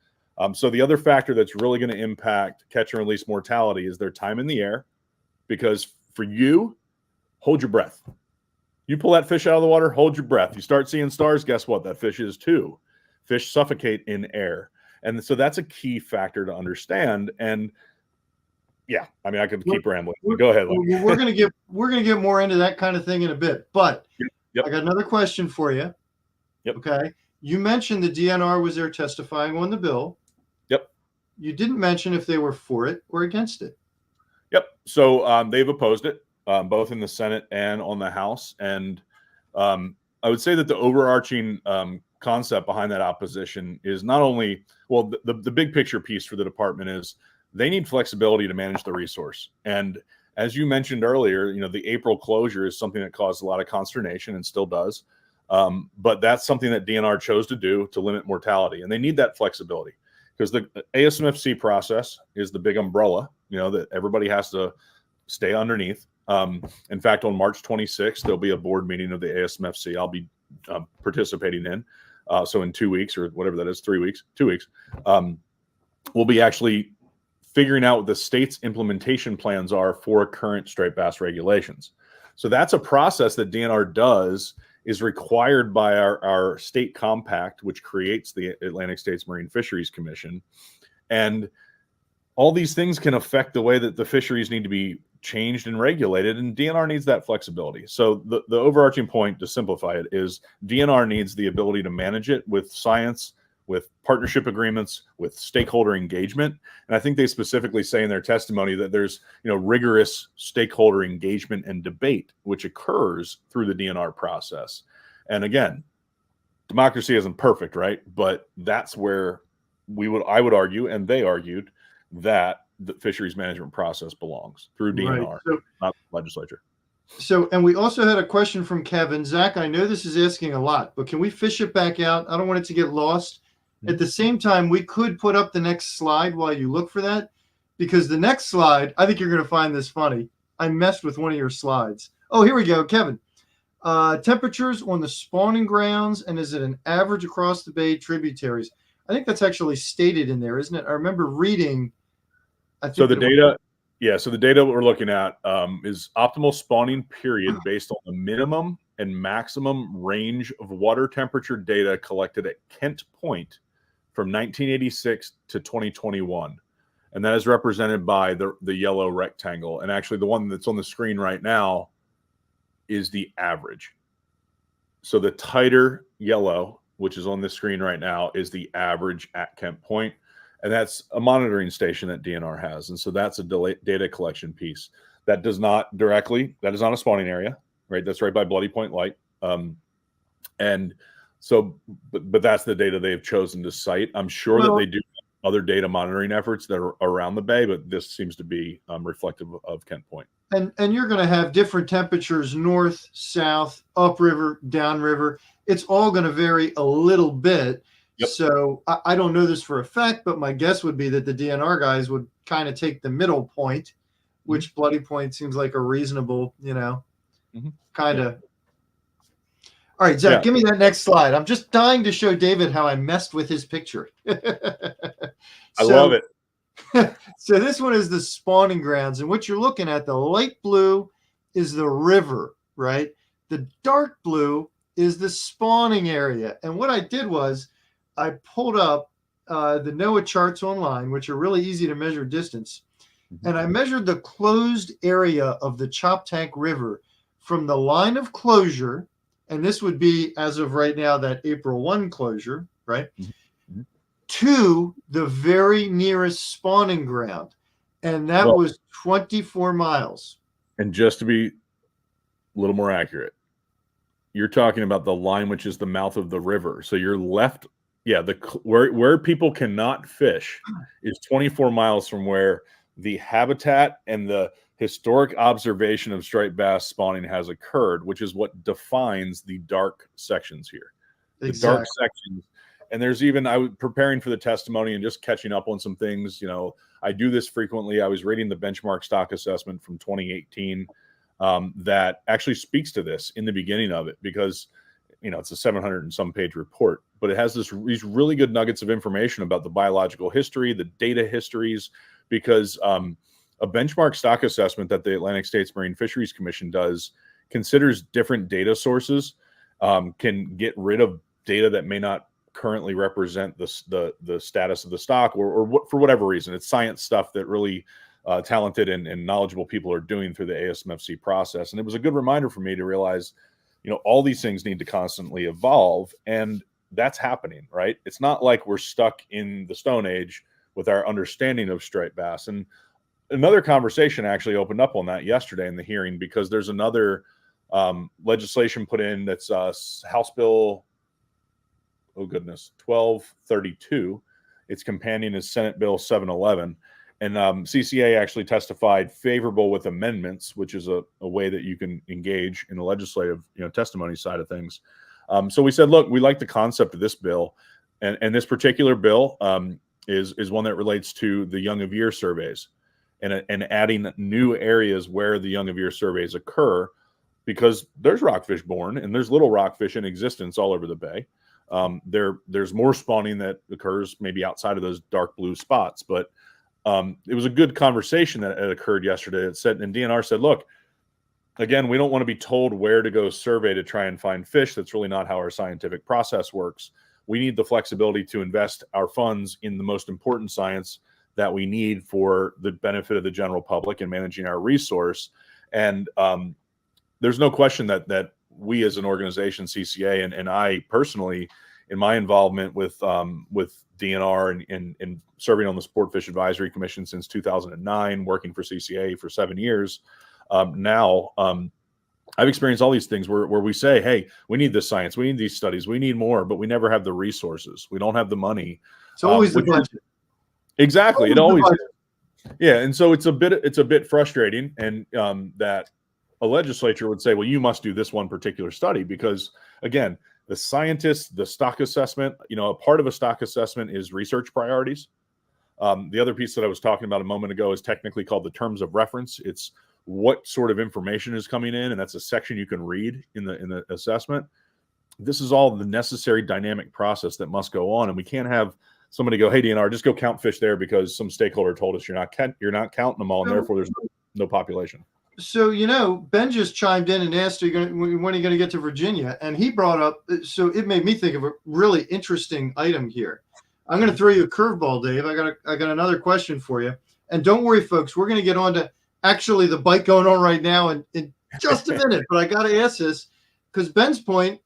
So the other factor that's really going to impact catch and release mortality is their time in the air, because for you, hold your breath. You pull that fish out of the water, hold your breath. You start seeing stars, guess what? That fish is too. Fish suffocate in air. And so that's a key factor to understand. And yeah, I mean, I could keep rambling. Go ahead. We're going to get more into that kind of thing in a bit, but Yep. I got another question for you. Yep. Okay. You mentioned the DNR was there testifying on the bill. Yep. You didn't mention if they were for it or against it. Yep. So they've opposed it, both in the Senate and on the House. And I would say that the overarching concept behind that opposition is not only, well, the big picture piece for the department is they need flexibility to manage the resource. And as you mentioned earlier, the April closure is something that caused a lot of consternation and still does. But that's something that DNR chose to do to limit mortality. And they need that flexibility because the ASMFC process is the big umbrella, that everybody has to stay underneath. In fact, on March 26th, there'll be a board meeting of the ASMFC. I'll be participating in. So in 2 weeks or whatever that is, 3 weeks, 2 weeks, we'll be actually figuring out what the state's implementation plans are for current striped bass regulations. So that's a process that DNR does, is required by our state compact, which creates the Atlantic States Marine Fisheries Commission. And all these things can affect the way that the fisheries need to be changed and regulated, and DNR needs that flexibility. So the overarching point, to simplify it, is DNR needs the ability to manage it with science, with partnership agreements, with stakeholder engagement. And I think they specifically say in their testimony that there's rigorous stakeholder engagement and debate which occurs through the DNR process. And again, democracy isn't perfect, right? But that's where I would argue, and they argued, that the fisheries management process belongs through DNR, right. not legislature. So, and we also had a question from Kevin. Zach, I know this is asking a lot, but can we fish it back out? I don't want it to get lost. At the same time, we could put up the next slide while you look for that, because the next slide, I think you're going to find this funny. I messed with one of your slides. Oh, here we go, Kevin. Temperatures on the spawning grounds, and is it an average across the bay tributaries? I think that's actually stated in there, isn't it? I remember reading. So the data we're looking at is optimal spawning period based on the minimum and maximum range of water temperature data collected at Kent Point from 1986 to 2021. And that is represented by the yellow rectangle. And actually the one that's on the screen right now is the average. So the tighter yellow, which is on the screen right now, is the average at Kent Point. And that's a monitoring station that DNR has. And so that's a data collection piece. That is not a spawning area, right? That's right by Bloody Point Light. And so, but that's the data they've chosen to cite. I'm sure that they do other data monitoring efforts that are around the bay, but this seems to be reflective of Kent Point. And you're going to have different temperatures, north, south, upriver, downriver. It's all going to vary a little bit. Yep. So I don't know this for a fact, but my guess would be that the DNR guys would kind of take the middle point, which Bloody Point seems like a reasonable, kind of. All right, Zach, give me that next slide. I'm just dying to show David how I messed with his picture. I love it. So this one is the spawning grounds. And what you're looking at, the light blue is the river, right? The dark blue is the spawning area. And what I did was I pulled up the NOAA charts online, which are really easy to measure distance. And I measured the closed area of the Choptank River from the line of closure, and this would be, as of right now, that April 1 closure, right, to the very nearest spawning ground. And that was 24 miles. And just to be a little more accurate, you're talking about the line which is the mouth of the river. So you're left, where people cannot fish is 24 miles from where the habitat and the historic observation of striped bass spawning has occurred, which is what defines the dark sections here. Exactly. The dark sections. And there's even, I was preparing for the testimony and just catching up on some things. I do this frequently. I was reading the benchmark stock assessment from 2018 that actually speaks to this in the beginning of it, because it's a 700 and some page report, but it has these really good nuggets of information about the biological history, the data histories, because a benchmark stock assessment that the Atlantic States Marine Fisheries Commission does considers different data sources, can get rid of data that may not currently represent the status of the stock, or what, for whatever reason. It's science stuff that really talented and knowledgeable people are doing through the ASMFC process. And it was a good reminder for me to realize, all these things need to constantly evolve, and that's happening, right? It's not like we're stuck in the Stone Age with our understanding of striped bass. And another conversation actually opened up on that yesterday in the hearing, because there's another legislation put in that's House Bill, 1232. Its companion is Senate Bill 711. And CCA actually testified favorable with amendments, which is a way that you can engage in the legislative, testimony side of things. So we said, look, we like the concept of this bill, and this particular bill is one that relates to the young of year surveys, and adding new areas where the young of year surveys occur, because there's rockfish born and there's little rockfish in existence all over the bay. There's more spawning that occurs maybe outside of those dark blue spots, but it was a good conversation that occurred yesterday. It said, and DNR said, look, again, we don't want to be told where to go survey to try and find fish. That's really not how our scientific process works. We need the flexibility to invest our funds in the most important science that we need for the benefit of the general public and managing our resource. And there's no question that we as an organization, CCA, and I personally, in my involvement with DNR and serving on the Sport Fish Advisory Commission since 2009, working for CCA for 7 years, now I've experienced all these things where we say, hey, we need this science, we need these studies, we need more, but we never have the resources. We don't have the money. It's always the budget. Exactly. It always is. Yeah. And so it's a bit frustrating, and that a legislature would say, well, you must do this one particular study, because again, the scientists, the stock assessment, a part of a stock assessment is research priorities. The other piece that I was talking about a moment ago is technically called the terms of reference. It's what sort of information is coming in, and that's a section you can read in the assessment. This is all the necessary dynamic process that must go on, and we can't have somebody go, hey, DNR, just go count fish there because some stakeholder told us you're not counting them all, and therefore there's no population. So, Ben just chimed in and asked, when are you going to get to Virginia? And he brought up, so it made me think of a really interesting item here. I'm going to throw you a curveball, Dave. I got another question for you. And don't worry, folks, we're going to get on to actually the bite going on right now in just a minute. But I got to ask this because Ben's point,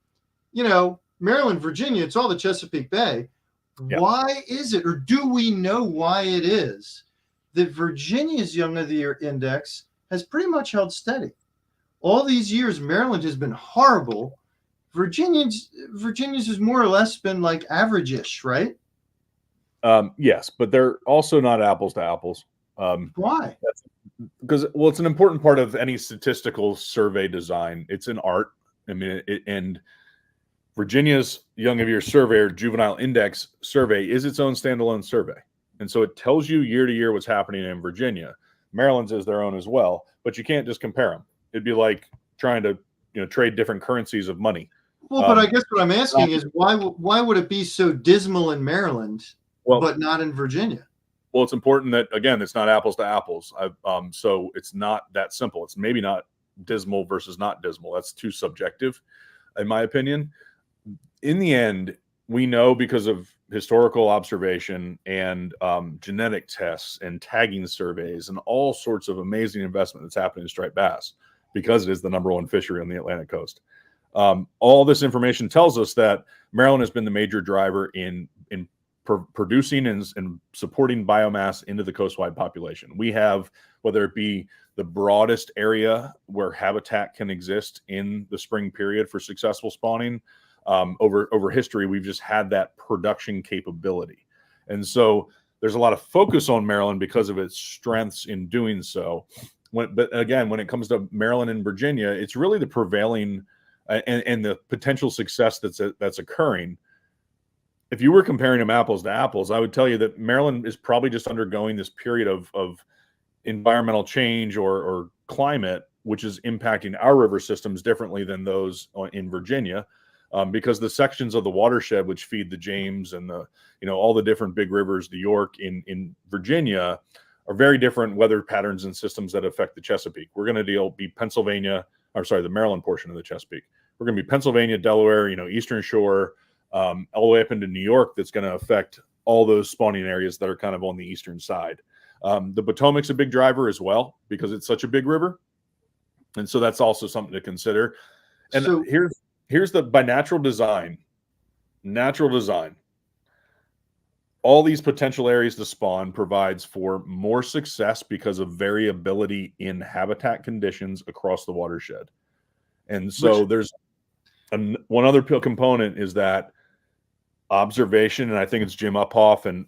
Maryland, Virginia, it's all the Chesapeake Bay. Yeah. Why is it, or do we know why it is, that Virginia's Young of the Year index has pretty much held steady? All these years, Maryland has been horrible. Virginia's has more or less been like average-ish, right? Yes, but they're also not apples to apples. Why? Because, well, it's an important part of any statistical survey design. It's an art. I mean, and Virginia's Young of Year survey, or juvenile index survey, is its own standalone survey. And so it tells you year to year what's happening in Virginia. Maryland's is their own as well, but you can't just compare them. It'd be like trying to trade different currencies of money. Well, but I guess what I'm asking is why would it be so dismal in Maryland, but not in Virginia? Well, it's important that, again, it's not apples to apples. So it's not that simple. It's maybe not dismal versus not dismal. That's too subjective, in my opinion. In the end, we know because of historical observation and genetic tests and tagging surveys and all sorts of amazing investment that's happening in striped bass, because it is the #1 fishery on the Atlantic coast. All this information tells us that Maryland has been the major driver in producing and supporting biomass into the coastwide population. We have, whether it be the broadest area where habitat can exist in the spring period for successful spawning, over history, we've just had that production capability. And so there's a lot of focus on Maryland because of its strengths in doing so. But again, when it comes to Maryland and Virginia, it's really the prevailing and the potential success that's occurring. If you were comparing them apples to apples, I would tell you that Maryland is probably just undergoing this period of environmental change or climate, which is impacting our river systems differently than those in Virginia. Because the sections of the watershed which feed the James and all the different big rivers, the York in Virginia, are very different weather patterns and systems that affect the Chesapeake. We're going to be Pennsylvania, the Maryland portion of the Chesapeake. We're going to be Pennsylvania, Delaware, Eastern Shore, all the way up into New York. That's going to affect all those spawning areas that are kind of on the eastern side. The Potomac's a big driver as well because it's such a big river, and so that's also something to consider. And so here's by natural design, all these potential areas to spawn provides for more success because of variability in habitat conditions across the watershed. And so there's one other component is that observation, and I think it's Jim Uphoff and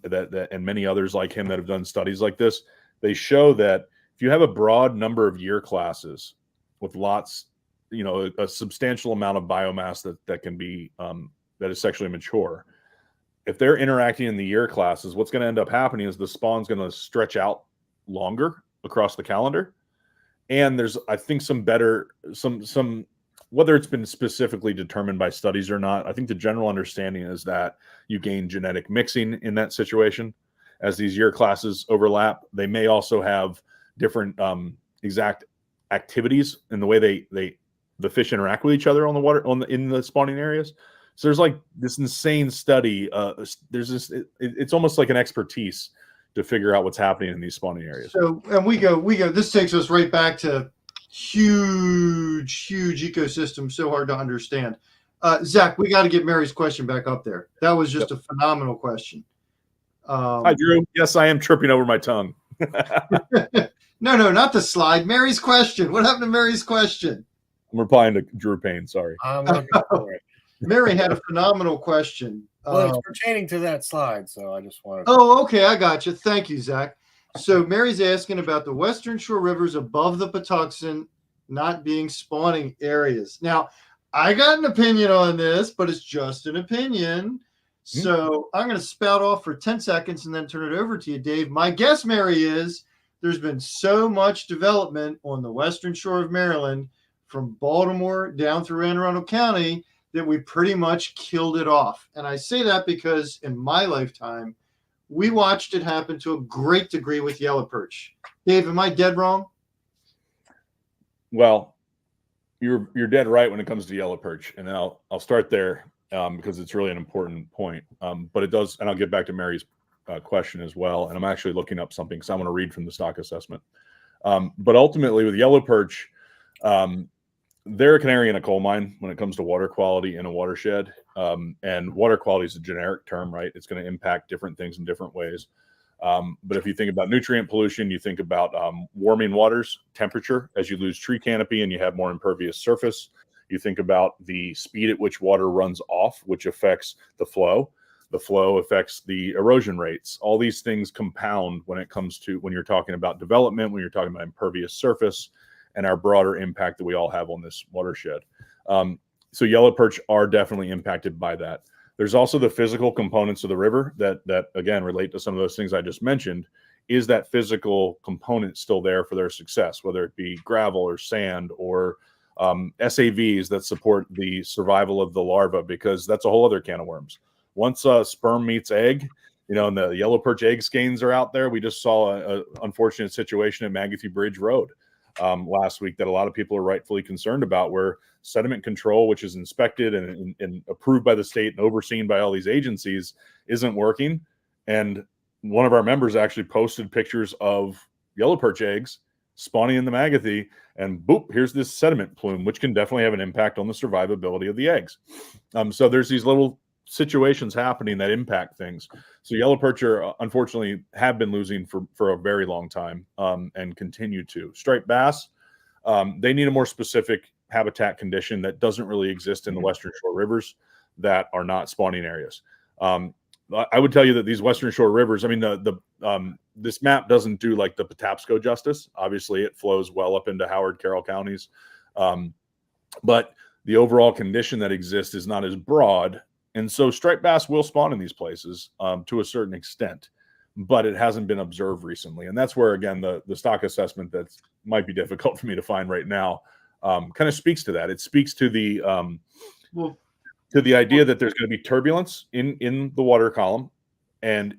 and many others like him that have done studies like this. They show that if you have a broad number of year classes with lots, a substantial amount of biomass that can be that is sexually mature, if they're interacting in the year classes, what's going to end up happening is the spawn's going to stretch out longer across the calendar. And there's, I think, some whether it's been specifically determined by studies or not, I think the general understanding is that you gain genetic mixing in that situation as these year classes overlap. They may also have different exact activities in the way the fish interact with each other on the water in the spawning areas. So there's like this insane study. There's this. It's almost like an expertise to figure out what's happening in these spawning areas. So, and we go. This takes us right back to huge ecosystem. So hard to understand. Zach, we got to get Mary's question back up there. That was just a phenomenal question. Hi, Drew. Yes, I am tripping over my tongue. No, not the slide. Mary's question. What happened to Mary's question? I'm replying to Drew Payne. Sorry. I'm looking for it. Mary had a phenomenal question. Well, it's pertaining to that slide, so I just wanted. Oh, okay, I got you. Thank you, Zach. So Mary's asking about the Western Shore rivers above the Patuxent not being spawning areas. Now, I got an opinion on this, but it's just an opinion. So I'm going to spout off for 10 seconds and then turn it over to you, Dave. My guess, Mary, is there's been so much development on the Western Shore of Maryland from Baltimore down through Anne Arundel County that we pretty much killed it off. And I say that because in my lifetime, we watched it happen to a great degree with yellow perch. Dave, am I dead wrong? Well, you're dead right when it comes to yellow perch, and I'll start there because it's really an important point. But it does, and I'll get back to Mary's question as well. And I'm actually looking up something because I want to read from the stock assessment. But ultimately, with yellow perch, they're a canary in a coal mine when it comes to water quality in a watershed. And water quality is a generic term, right? It's going to impact different things in different ways. But if you think about nutrient pollution, you think about warming waters, temperature, as you lose tree canopy and you have more impervious surface. You think about the speed at which water runs off, which affects the flow. The flow affects the erosion rates. All these things compound when it comes to when you're talking about development, when you're talking about impervious surface, and our broader impact that we all have on this watershed. So yellow perch are definitely impacted by that. There's also the physical components of the river that again relate to some of those things I just mentioned. Is that physical component still there for their success, whether it be gravel or sand or SAVs that support the survival of the larva, because that's a whole other can of worms. Once sperm meets egg, and the yellow perch egg skeins are out there. We just saw an unfortunate situation at Magothy Bridge Road last week that a lot of people are rightfully concerned about, where sediment control, which is inspected and approved by the state and overseen by all these agencies, isn't working. And one of our members actually posted pictures of yellow perch eggs spawning in the Magothy, and boop, here's this sediment plume, which can definitely have an impact on the survivability of the eggs. So there's these little situations happening that impact things. So yellow perch are unfortunately have been losing for a very long time and continue to. Striped bass, they need a more specific habitat condition that doesn't really exist in the Western Shore rivers that are not spawning areas. I would tell you that these Western Shore rivers, I mean, this map doesn't do like the Patapsco justice. Obviously, it flows well up into Howard, Carroll counties. But the overall condition that exists is not as broad. And so striped bass will spawn in these places to a certain extent, but it hasn't been observed recently. And that's where, again, the stock assessment that might be difficult for me to find right now kind of speaks to that. It speaks to the idea that there's going to be turbulence in the water column, and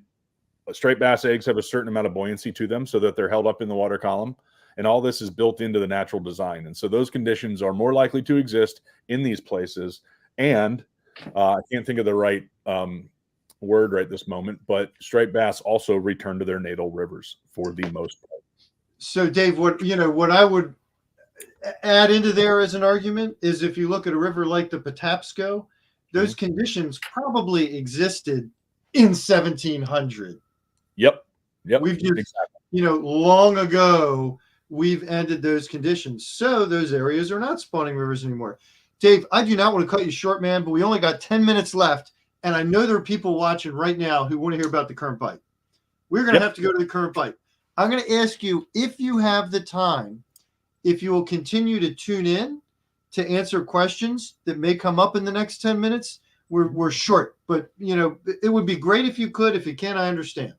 striped bass eggs have a certain amount of buoyancy to them so that they're held up in the water column. And all this is built into the natural design. And so those conditions are more likely to exist in these places. And I can't think of the right word right this moment, but striped bass also return to their natal rivers for the most part. So Dave, what I would add into there as an argument is if you look at a river like the Patapsco, those conditions probably existed in 1700. Yep. We've just, long ago, we've ended those conditions. So those areas are not spawning rivers anymore. Dave, I do not want to cut you short, man, but we only got 10 minutes left. and I know there are people watching right now who want to hear about the current bite. We're going to have to go to the current bite. I'm going to ask you, if you have the time, if you will continue to tune in to answer questions that may come up in the next 10 minutes. We're short, but it would be great if you could. If you can't, I understand.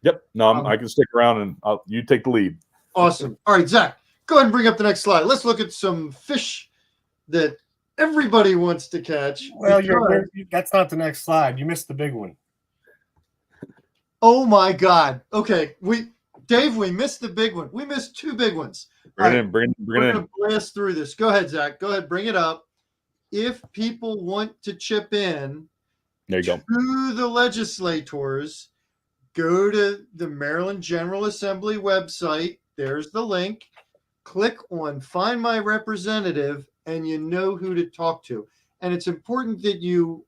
Yep. No, I can stick around and you take the lead. Awesome. All right, Zach, go ahead and bring up the next slide. Let's look at some fish that everybody wants to catch. Well, that's not the next slide. You missed the big one. Oh my God. Okay, Dave, we missed the big one. We missed two big ones. Bring it in. We're going to blast through this. Go ahead, Zach. Go ahead, bring it up. If people want to chip in to the legislators, go to the Maryland General Assembly website. There's the link. Click on Find My Representative, and you know who to talk to. And it's important that you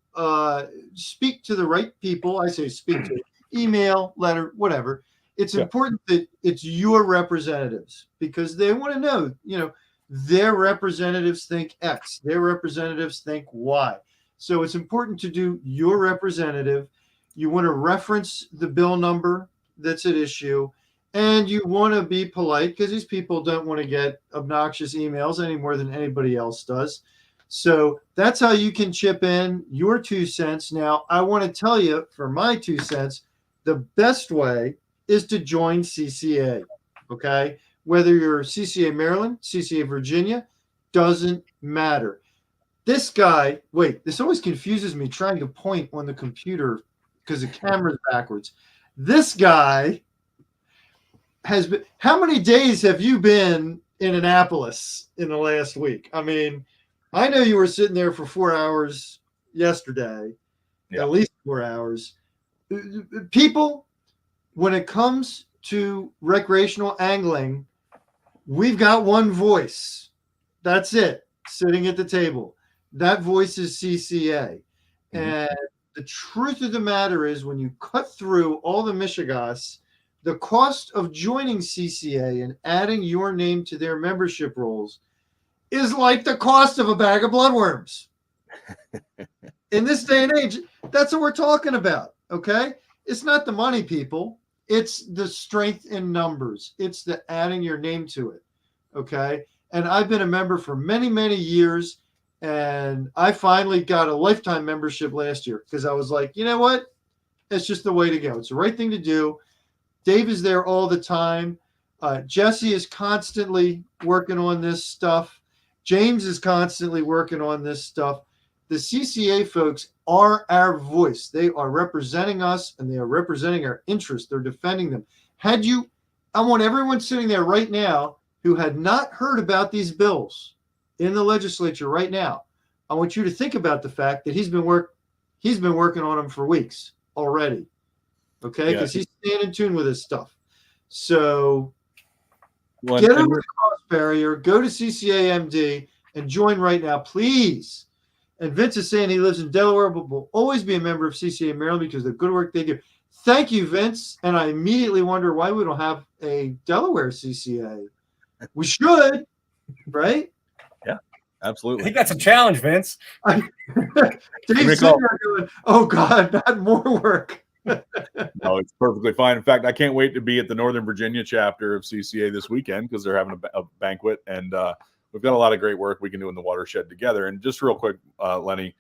speak to the right people. I say speak to email, letter, whatever. It's important that it's your representatives, because they want to know, their representatives think X, their representatives think Y. So it's important to do your representative. You want to reference the bill number that's at issue, and you want to be polite, because these people don't want to get obnoxious emails any more than anybody else does. So that's how you can chip in your 2 cents. Now, I want to tell you, for my 2 cents, the best way is to join CCA, okay? Whether you're CCA Maryland, CCA Virginia, doesn't matter. This guy, this always confuses me trying to point on the computer because the camera's backwards. This guy has been, how many days have you been in Annapolis in the last week? I mean, I know you were sitting there for 4 hours yesterday, at least 4 hours. People, when it comes to recreational angling, we've got one voice. That's it, sitting at the table. That voice is CCA. Mm-hmm. And the truth of the matter is, when you cut through all the Michigas, the cost of joining CCA and adding your name to their membership rolls is like the cost of a bag of bloodworms. In this day and age, that's what we're talking about, okay? It's not the money, people. It's the strength in numbers. It's the adding your name to it, okay? And I've been a member for many, many years, and I finally got a lifetime membership last year because I was like, you know what? It's just the way to go. It's the right thing to do. Dave is there all the time. Jesse is constantly working on this stuff. James is constantly working on this stuff. The CCA folks are our voice. They are representing us, and they are representing our interests. They're defending them. I want everyone sitting there right now who had not heard about these bills in the legislature right now, I want you to think about the fact that he's been working on them for weeks already. Okay, because he's staying in tune with his stuff. So get over the cost barrier, go to CCAMD, and join right now, please. And Vince is saying he lives in Delaware, but will always be a member of CCA Maryland because of the good work they do. Thank you, Vince. And I immediately wonder why we don't have a Delaware CCA. We should, right? Yeah, absolutely. I think that's a challenge, Vince. Dave's sitting there going, oh, God, not more work. No, it's perfectly fine. In fact, I can't wait to be at the Northern Virginia chapter of CCA this weekend because they're having a banquet, and we've got a lot of great work we can do in the watershed together. And just real quick, Lenny,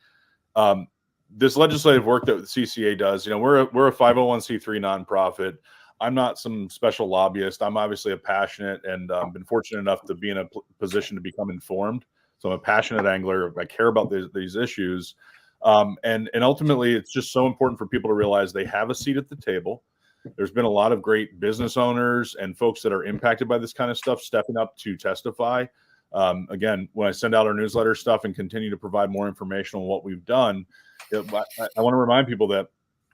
this legislative work that the CCA does, we're a 501c3 nonprofit. I'm not some special lobbyist. I'm obviously a passionate, and been fortunate enough to be in a position to become informed. So I'm a passionate angler. I care about these issues. And ultimately, it's just so important for people to realize they have a seat at the table. There's been a lot of great business owners and folks that are impacted by this kind of stuff stepping up to testify. Again, when I send out our newsletter stuff and continue to provide more information on what we've done, I want to remind people that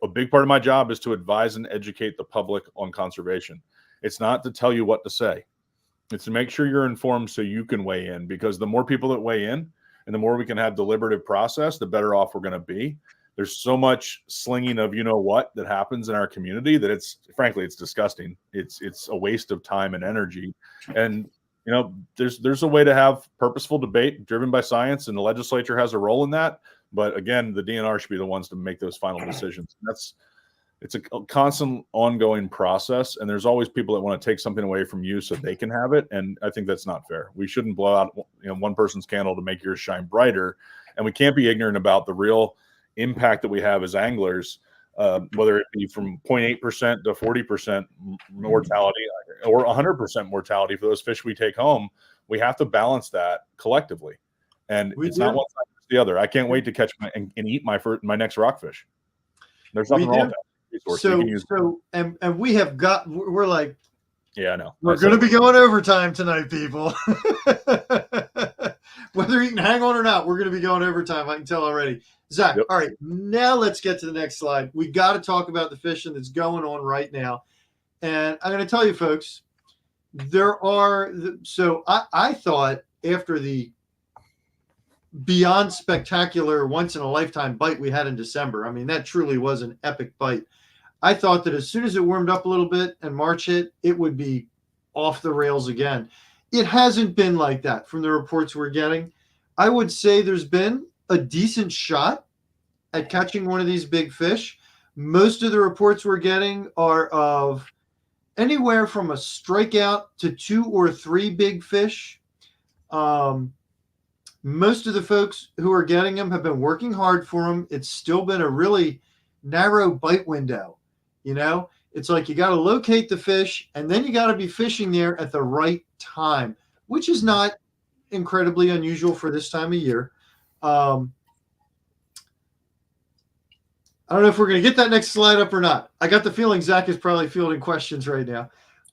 a big part of my job is to advise and educate the public on conservation. It's not to tell you what to say. It's to make sure you're informed so you can weigh in, because the more people that weigh in and the more we can have deliberative process, the better off we're going to be. There's so much slinging of what that happens in our community that it's frankly disgusting. It's a waste of time and energy. And there's a way to have purposeful debate driven by science, and the legislature has a role in that. But again, the DNR should be the ones to make those final decisions. It's a constant ongoing process, and there's always people that want to take something away from you so they can have it, and I think that's not fair. We shouldn't blow out one person's candle to make yours shine brighter, and we can't be ignorant about the real impact that we have as anglers, whether it be from 0.8% to 40% mortality or 100% mortality for those fish we take home. We have to balance that collectively, and it's not one side versus the other. I can't wait to catch and eat my next rockfish. There's nothing wrong with that. And we have got, we're like, yeah, I know. We're going to be going overtime tonight, people. Whether you can hang on or not, we're going to be going overtime. I can tell already. Zach, All right, now let's get to the next slide. We got to talk about the fishing that's going on right now. And I'm going to tell you, folks, I thought after the beyond spectacular once in a lifetime bite we had in December, I mean, that truly was an epic bite. I thought that as soon as it warmed up a little bit and March hit, it would be off the rails again. It hasn't been like that from the reports we're getting. I would say there's been a decent shot at catching one of these big fish. Most of the reports we're getting are of anywhere from a strikeout to 2 or 3 big fish. Most of the folks who are getting them have been working hard for them. It's still been a really narrow bite window. It's like you got to locate the fish, and then you got to be fishing there at the right time, which is not incredibly unusual for this time of year. I don't know if we're going to get that next slide up or not. I got the feeling Zach is probably fielding questions right now.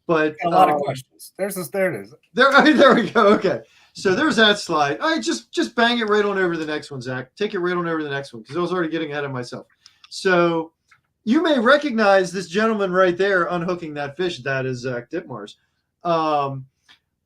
But a lot of questions. There it is. There we go. Okay. So there's that slide. All right, just bang it right on over to the next one, Zach. Take it right on over to the next one, because I was already getting ahead of myself. So you may recognize this gentleman right there unhooking that fish. That is Zach Ditmars.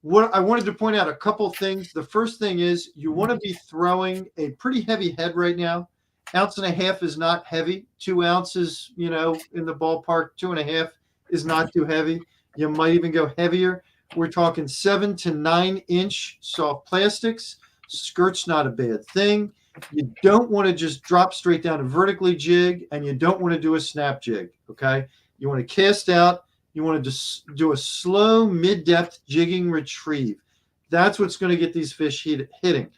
What I wanted to point out a couple things. The first thing is you want to be throwing a pretty heavy head right now. 1.5 ounces is not heavy. 2 ounces, in the ballpark. 2.5 is not too heavy. You might even go heavier. We're talking 7 to 9 inch soft plastics. Skirt's not a bad thing. You don't want to just drop straight down a vertically jig, and you don't want to do a snap jig, okay? You want to cast out. You want to just do a slow mid-depth jigging retrieve. That's what's going to get these fish hitting.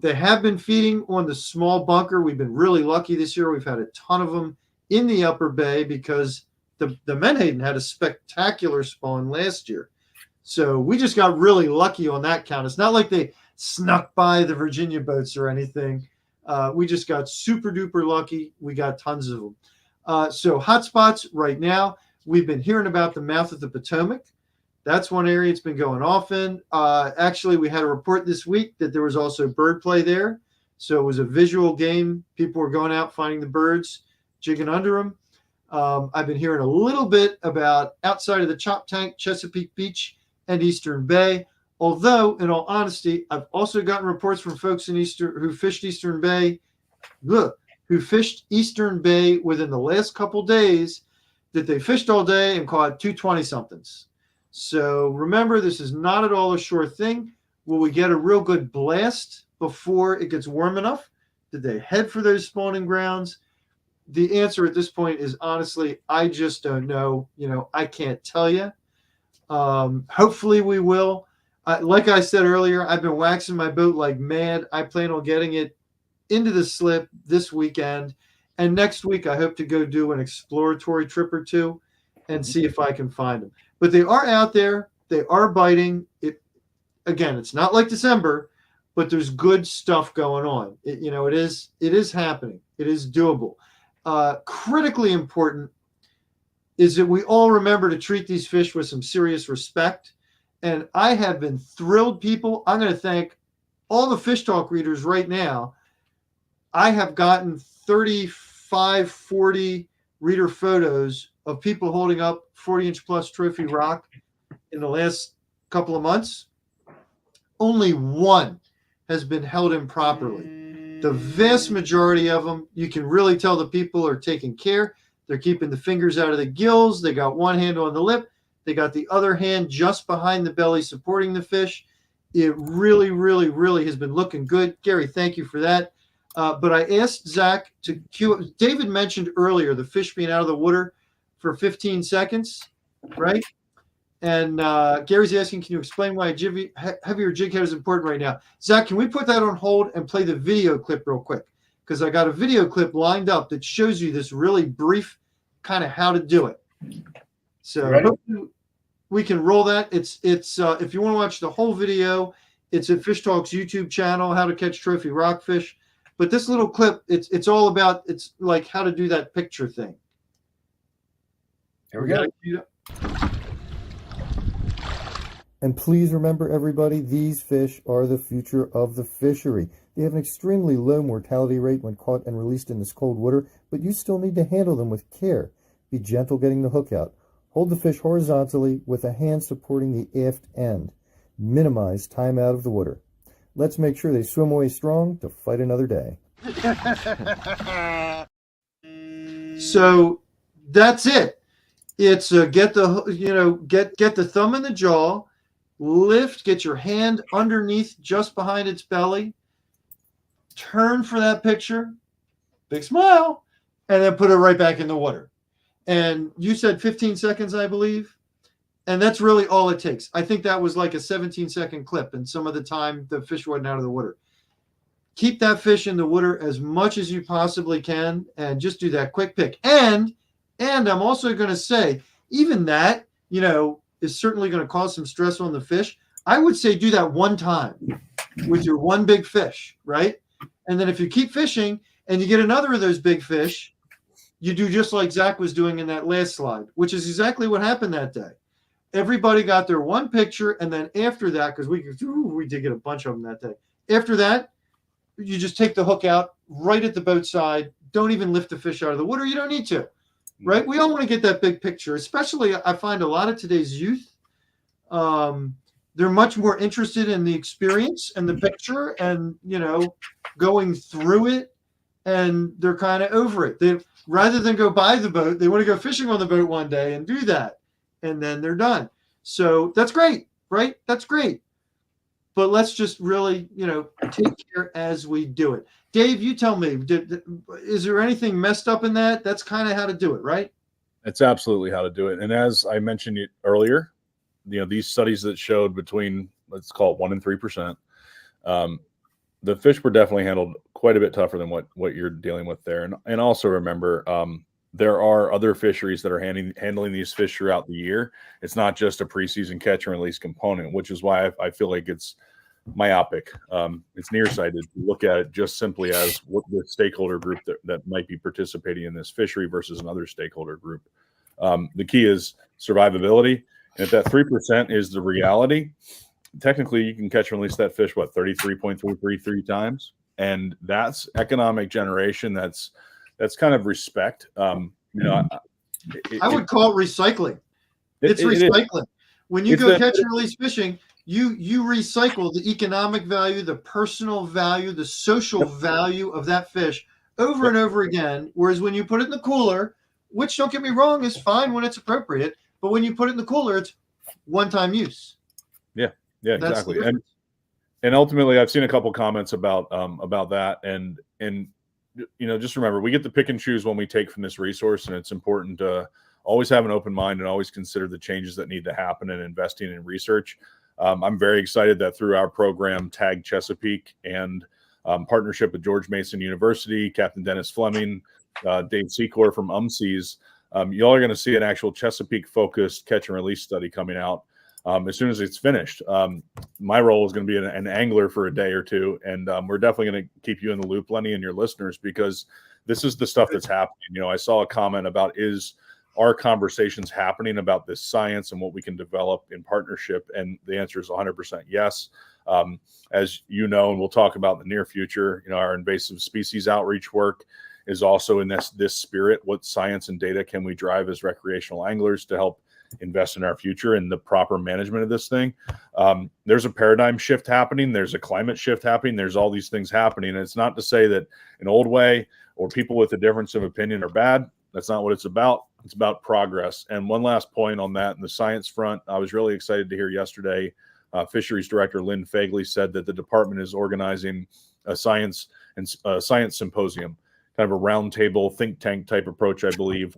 They have been feeding on the small bunker. We've been really lucky this year. We've had a ton of them in the upper bay because the Menhaden had a spectacular spawn last year. So we just got really lucky on that count. It's not like they snuck by the Virginia boats or anything. We just got super duper lucky. We got tons of them. So hot spots right now, we've been hearing about the mouth of the Potomac. That's one area it's been going off in. Actually, we had a report this week that there was also bird play there. So it was a visual game. People were going out, finding the birds, jigging under them. I've been hearing a little bit about outside of the Chop Tank, Chesapeake Beach, and Eastern Bay. Although, in all honesty, I've also gotten reports from folks who fished Eastern Bay, within the last couple days, that they fished all day and caught 220-somethings. So remember, this is not at all a sure thing. Will we get a real good blast before it gets warm enough? Did they head for those spawning grounds? The answer at this point is honestly, I just don't know. I can't tell you. Hopefully we will. Like I said earlier, I've been waxing my boat like mad. I plan on getting it into the slip this weekend. And next week, I hope to go do an exploratory trip or two and see if I can find them. But they are out there. They are biting. Again, it's not like December, but there's good stuff going on. It is happening. It is doable. Critically important is that we all remember to treat these fish with some serious respect. And I have been thrilled, people. I'm going to thank all the Fish Talk readers right now. I have gotten 35, 40 reader photos of people holding up 40-inch plus trophy rock in the last couple of months. Only one has been held improperly. The vast majority of them, you can really tell the people are taking care. They're keeping the fingers out of the gills. They got one hand on the lip. They got the other hand just behind the belly supporting the fish. It really, really, really has been looking good. Gary, thank you for that. But I asked Zach to cue. David mentioned earlier the fish being out of the water for 15 seconds, right? And Gary's asking, can you explain why a heavier jig head is important right now? Zach, can we put that on hold and play the video clip real quick? Because I got a video clip lined up that shows you this really brief kind of how to do it. So hopefully we can roll that. It's if you want to watch the whole video, it's at Fish Talk's YouTube channel, How to Catch Trophy Rockfish. But this little clip, it's all about, it's like how to do that picture thing. Here we go. And please remember, everybody, these fish are the future of the fishery. They have an extremely low mortality rate when caught and released in this cold water, but you still need to handle them with care. Be gentle getting the hook out. Hold the fish horizontally with a hand supporting the aft end. Minimize time out of the water. Let's make sure they swim away strong to fight another day. So that's it. It's get the thumb in the jaw, lift, get your hand underneath just behind its belly, turn for that picture, big smile, and then put it right back in the water. And you said 15 seconds, I believe. And that's really all it takes. I think that was like a 17-second clip, and some of the time the fish wasn't out of the water. Keep that fish in the water as much as you possibly can, and just do that quick pick. And I'm also going to say, even that, is certainly going to cause some stress on the fish. I would say do that one time with your one big fish, right? And then if you keep fishing and you get another of those big fish, you do just like Zach was doing in that last slide, which is exactly what happened that day. Everybody got their one picture, and then after that, because we did get a bunch of them that day. After that, you just take the hook out right at the boat side. Don't even lift the fish out of the water. You don't need to, right? We all want to get that big picture, especially I find a lot of today's youth, they're much more interested in the experience and the picture and, going through it, and they're kind of over it. They rather than go buy the boat, they want to go fishing on the boat one day and do that. And then they're done. So that's great, right? That's great. But let's just really, take care as we do it. Dave, you tell me, is there anything messed up in that? That's kind of how to do it, right? That's absolutely how to do it. And as I mentioned earlier, these studies that showed between, let's call it 1% and 3%, the fish were definitely handled quite a bit tougher than what you're dealing with there. And also remember, there are other fisheries that are handling these fish throughout the year. It's not just a preseason catch and release component, which is why I feel like it's myopic. It's nearsighted to look at it just simply as what the stakeholder group that might be participating in this fishery versus another stakeholder group. The key is survivability. And if that 3% is the reality, technically you can catch and release that fish, 33.333 times. And that's economic generation. That's kind of respect. I would call it recycling. It's recycling. When you go catch and release fishing, you recycle the economic value, the personal value, the social value of that fish over and over again. Whereas when you put it in the cooler, which, don't get me wrong, is fine when it's appropriate, but when you put it in the cooler, it's one-time use. Yeah, exactly. And ultimately, I've seen a couple comments about that, and just remember, we get to pick and choose when we take from this resource, and it's important to always have an open mind and always consider the changes that need to happen in investing in research. I'm very excited that through our program, Tag Chesapeake, and partnership with George Mason University, Captain Dennis Fleming, Dave Secor from UMCES, y'all are going to see an actual Chesapeake-focused catch and release study coming out as soon as it's finished. My role is going to be an angler for a day or two, and we're definitely going to keep you in the loop, Lenny, and your listeners, because this is the stuff that's happening. I saw a comment about, is our conversations happening about this science and what we can develop in partnership? And the answer is 100% yes. As you know, and we'll talk about in the near future, our invasive species outreach work is also in this spirit. What science and data can we drive as recreational anglers to help invest in our future and the proper management of this thing? There's a paradigm shift happening. There's a climate shift happening. There's all these things happening. And it's not to say that an old way or people with a difference of opinion are bad. That's not what it's about. It's about progress. And one last point on that, in the science front, I was really excited to hear yesterday, Fisheries Director Lynn Fagley said that the department is organizing a science symposium, kind of a roundtable think tank type approach, I believe,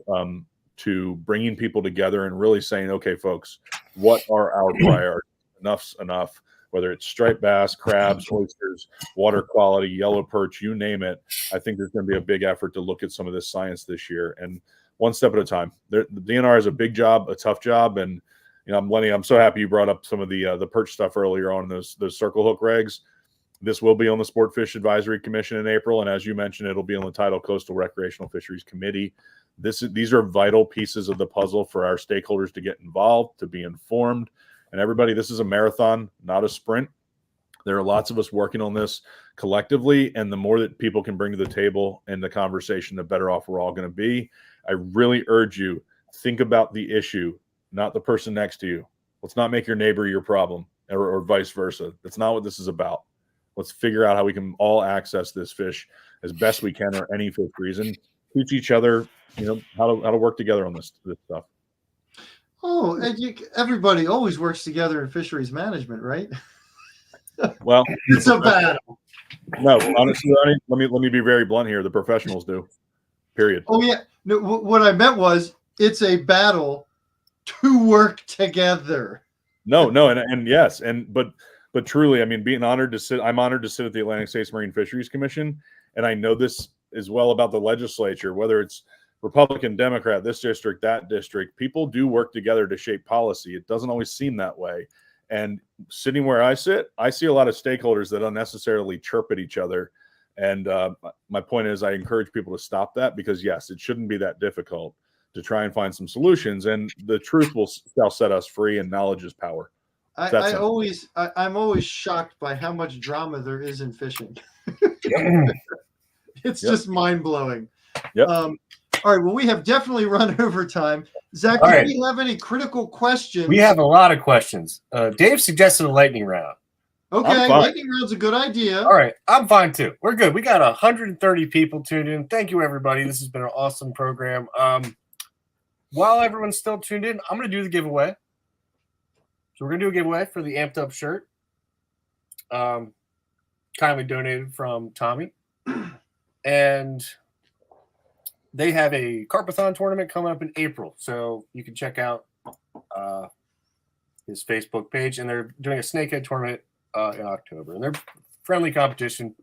to bringing people together and really saying, okay, folks, what are our priorities? Enough's enough. Whether it's striped bass, crabs, oysters, water quality, yellow perch, you name it. I think there's going to be a big effort to look at some of this science this year, and one step at a time. The DNR is a big job, a tough job, and Lenny, I'm so happy you brought up some of the perch stuff earlier on, those circle hook regs. This will be on the Sport Fish Advisory Commission in April, and as you mentioned, it'll be on the Tidal Coastal Recreational Fisheries Committee. These are vital pieces of the puzzle for our stakeholders to get involved, to be informed. And everybody, this is a marathon, not a sprint. There are lots of us working on this collectively, and the more that people can bring to the table and the conversation, the better off we're all going to be. I really urge you, think about the issue, not the person next to you. Let's not make your neighbor your problem, or vice versa. That's not what this is about. Let's figure out how we can all access this fish as best we can, or any fish reason. Teach each other, how to work together on this stuff. Oh, and everybody always works together in fisheries management, right? Well, it's a battle. No, honestly, let me be very blunt here. The professionals do. Period. Oh yeah. No, what I meant was it's a battle to work together. No, and yes, but truly, I mean, I'm honored to sit at the Atlantic States Marine Fisheries Commission, and I know this as well about the legislature, whether it's Republican, Democrat, this district, that district. People do work together to shape policy. It doesn't always seem that way. And sitting where I sit, I see a lot of stakeholders that unnecessarily chirp at each other. And my point is, I encourage people to stop that, because yes, it shouldn't be that difficult to try and find some solutions, and the truth shall set us free, and knowledge is power. I'm always shocked by how much drama there is in fishing. It's just mind blowing. Yep. All right. Well, we have definitely run over time. Zach, do you have any critical questions? We have a lot of questions. Dave suggested a lightning round. Okay, lightning round's a good idea. All right, I'm fine too. We're good. We got 130 people tuned in. Thank you, everybody. This has been an awesome program. While everyone's still tuned in, I'm going to do the giveaway. So we're going to do a giveaway for the Amped Up shirt. Kindly donated from Tommy. And they have a Carpathon tournament coming up in April. So you can check out his Facebook page. And they're doing a snakehead tournament in October. And they're friendly competition.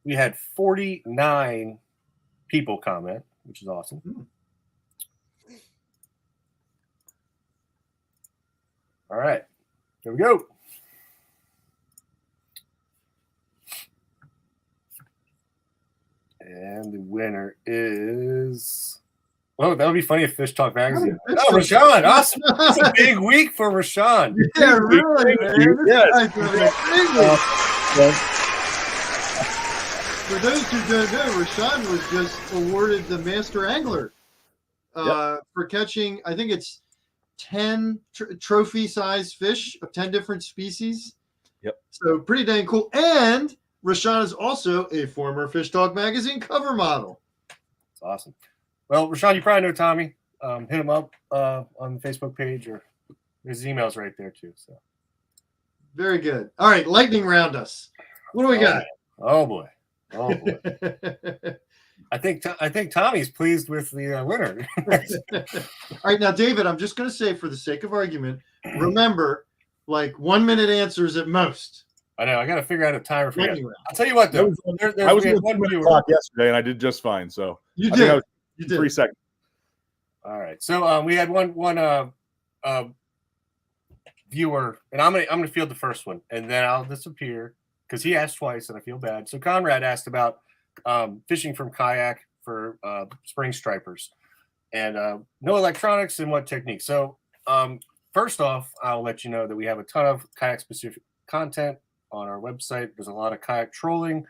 We had 49 people comment, which is awesome. All right. Here we go. And the winner is, well, that would be funny if Fish Talk Magazine. Oh, Rashawn. Awesome. It's a big week for Rashawn. Yeah, really, man. Yes. For those who don't know, Rashawn was just awarded the Master Angler for catching, I think it's 10 trophy-sized fish of 10 different species. Yep. So pretty dang cool. And Rashawn is also a former Fish Talk Magazine cover model. That's awesome. Well, Rashawn, you probably know Tommy. Hit him up on the Facebook page, or his email's right there too. So very good. All right, lightning round us. What do we got? Oh boy. Oh boy. I think Tommy's pleased with the winner. All right, now David, I'm just going to say, for the sake of argument, remember, like 1 minute answers at most. I know. I got to figure out a timer for you. I'll tell you what, though. I was on 1 o'clock yesterday, and I did just fine. So you did. You did. 3 seconds. All right. So we had one viewer, and I'm gonna field the first one, and then I'll disappear because he asked twice, and I feel bad. So Conrad asked about fishing from kayak for spring stripers, and no electronics and what technique. So first off, I'll let you know that we have a ton of kayak specific content on our website. There's a lot of kayak trolling,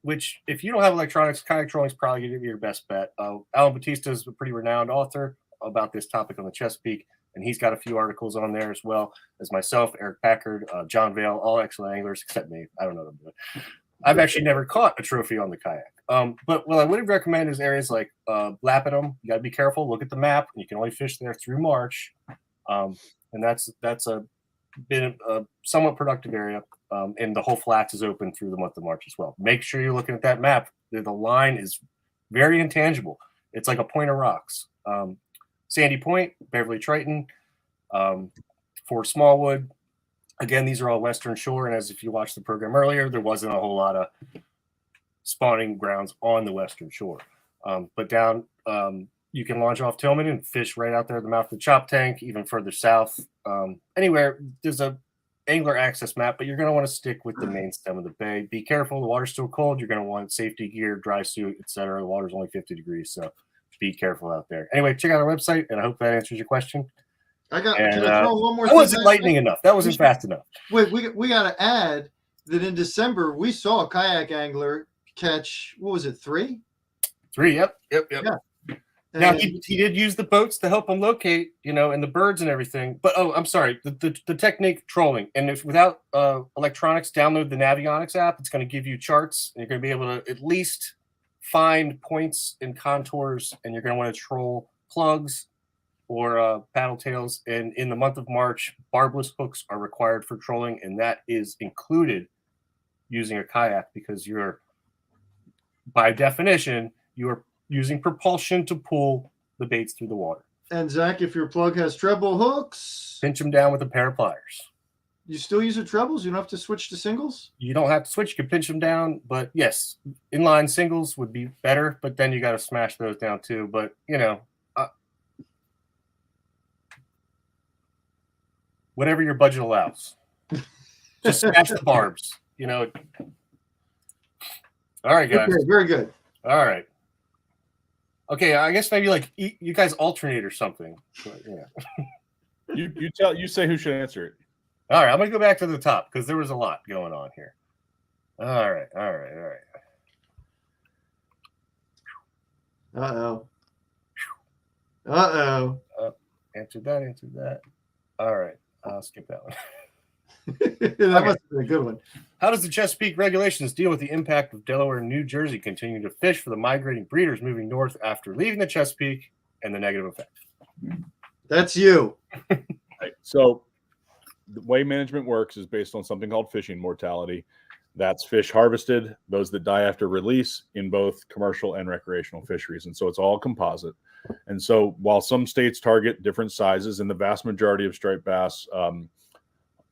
which if you don't have electronics, kayak trolling is probably going to be your best bet. Alan Batista is a pretty renowned author about this topic on the Chesapeake, and he's got a few articles on there, as well as myself, Eric Packard, John Vale, all excellent anglers except me. I don't know them, but I've actually never caught a trophy on the kayak. But what I would recommend is areas like Lapidum. You got to be careful. Look at the map. You can only fish there through March, and that's a been a somewhat productive area, and the whole flats is open through the month of March as well. Make sure you're looking at that map. The line is very intangible. It's like a point of rocks. Sandy Point, Beverly Triton, for Smallwood. Again, these are all Western Shore, and as if you watched the program earlier, there wasn't a whole lot of spawning grounds on the Western Shore. But down, you can launch off Tillman and fish right out there at the mouth of the Chop Tank, even further south. Anywhere, there's a angler access map, but you're going to want to stick with the main stem of the bay. Be careful. The water's still cold. You're going to want safety gear, dry suit, etc. The water's only 50 degrees, so be careful out there. Anyway, check out our website, and I hope that answers your question. Can I throw one more that thing? wasn't lightning enough. That wasn't fast enough. Wait, we got to add that in December, we saw a kayak angler catch, what was it, 3? 3, yep. Yeah. Now, he did use the boats to help him locate, and the birds and everything. But, I'm sorry, the technique trolling. And if without electronics, download the Navionics app. It's going to give you charts. And you're going to be able to at least find points and contours. And you're going to want to troll plugs or paddle tails. And in the month of March, barbless hooks are required for trolling. And that is included using a kayak because you're, by definition, you're using propulsion to pull the baits through the water. And Zach, if your plug has treble hooks, pinch them down with a pair of pliers. You still use the trebles? You don't have to switch to singles? You don't have to switch. You can pinch them down. But yes, inline singles would be better. But then you got to smash those down too. But, whatever your budget allows. Just smash the barbs. All right, guys. Okay, very good. All right. Okay, I guess maybe like you guys alternate or something. But, yeah. You say who should answer it. All right, I'm gonna go back to the top because there was a lot going on here. All right. Answered that. All right, I'll skip that one. That must have been a good one. How does the Chesapeake regulations deal with the impact of Delaware and New Jersey continuing to fish for the migrating breeders moving north after leaving the Chesapeake and the negative effect? That's you. Right. So the way management works is based on something called fishing mortality. That's fish harvested, those that die after release in both commercial and recreational fisheries. And so it's all composite. And so while some states target different sizes, and the vast majority of striped bass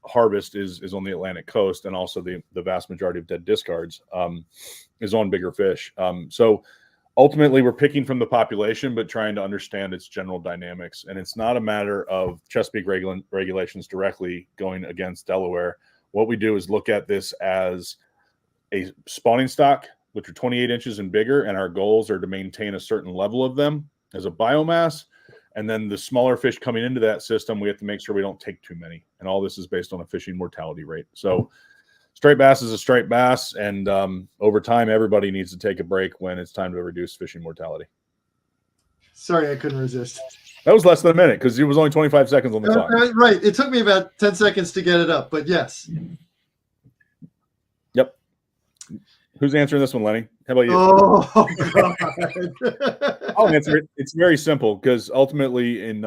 harvest is on the Atlantic coast, and also the vast majority of dead discards is on bigger fish. So ultimately we're picking from the population, but trying to understand its general dynamics. And it's not a matter of Chesapeake regulations directly going against Delaware. What we do is look at this as a spawning stock, which are 28 inches and bigger, and our goals are to maintain a certain level of them as a biomass. And then the smaller fish coming into that system, we have to make sure we don't take too many. And all this is based on a fishing mortality rate. So striped bass is a striped bass. And over time, everybody needs to take a break when it's time to reduce fishing mortality. Sorry, I couldn't resist. That was less than a minute because it was only 25 seconds on the clock. Right. It took me about 10 seconds to get it up, but yes. Yep. Who's answering this one, Lenny? How about you? Oh, God. I'll answer it. It's very simple because ultimately in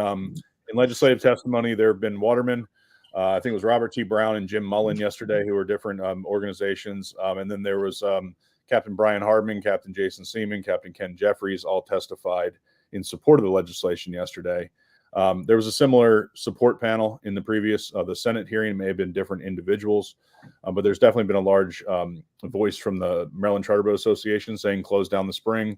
legislative testimony, there have been watermen. I think it was Robert T. Brown and Jim Mullen yesterday, who are different organizations. And then there was Captain Brian Hardman, Captain Jason Seaman, Captain Ken Jeffries, all testified in support of the legislation yesterday. There was a similar support panel in the previous, the Senate hearing. It may have been different individuals, but there's definitely been a large voice from the Maryland Charter Boat Association saying close down the spring.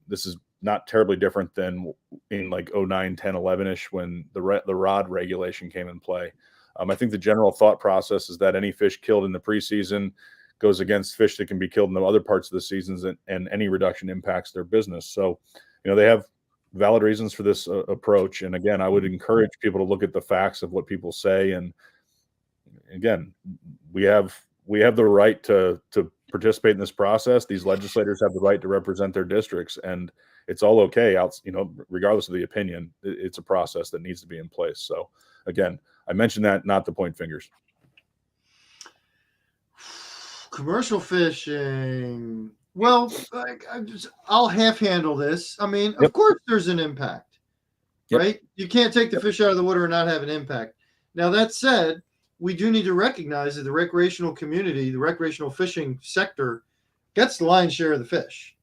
This is not terribly different than in like 09, 10, 11-ish when the rod regulation came in play. I think the general thought process is that any fish killed in the preseason goes against fish that can be killed in the other parts of the seasons, and any reduction impacts their business. So, they have valid reasons for this approach. And again, I would encourage people to look at the facts of what people say. And again, we have the right to participate in this process. These legislators have the right to represent their districts, and it's all okay. Regardless of the opinion, it's a process that needs to be in place. So again, I mentioned that not to point fingers. Commercial fishing. Well, I'll half handle this. I mean, Of course there's an impact, right? You can't take the fish out of the water and not have an impact. Now, that said, we do need to recognize that the recreational community, the recreational fishing sector, gets the lion's share of the fish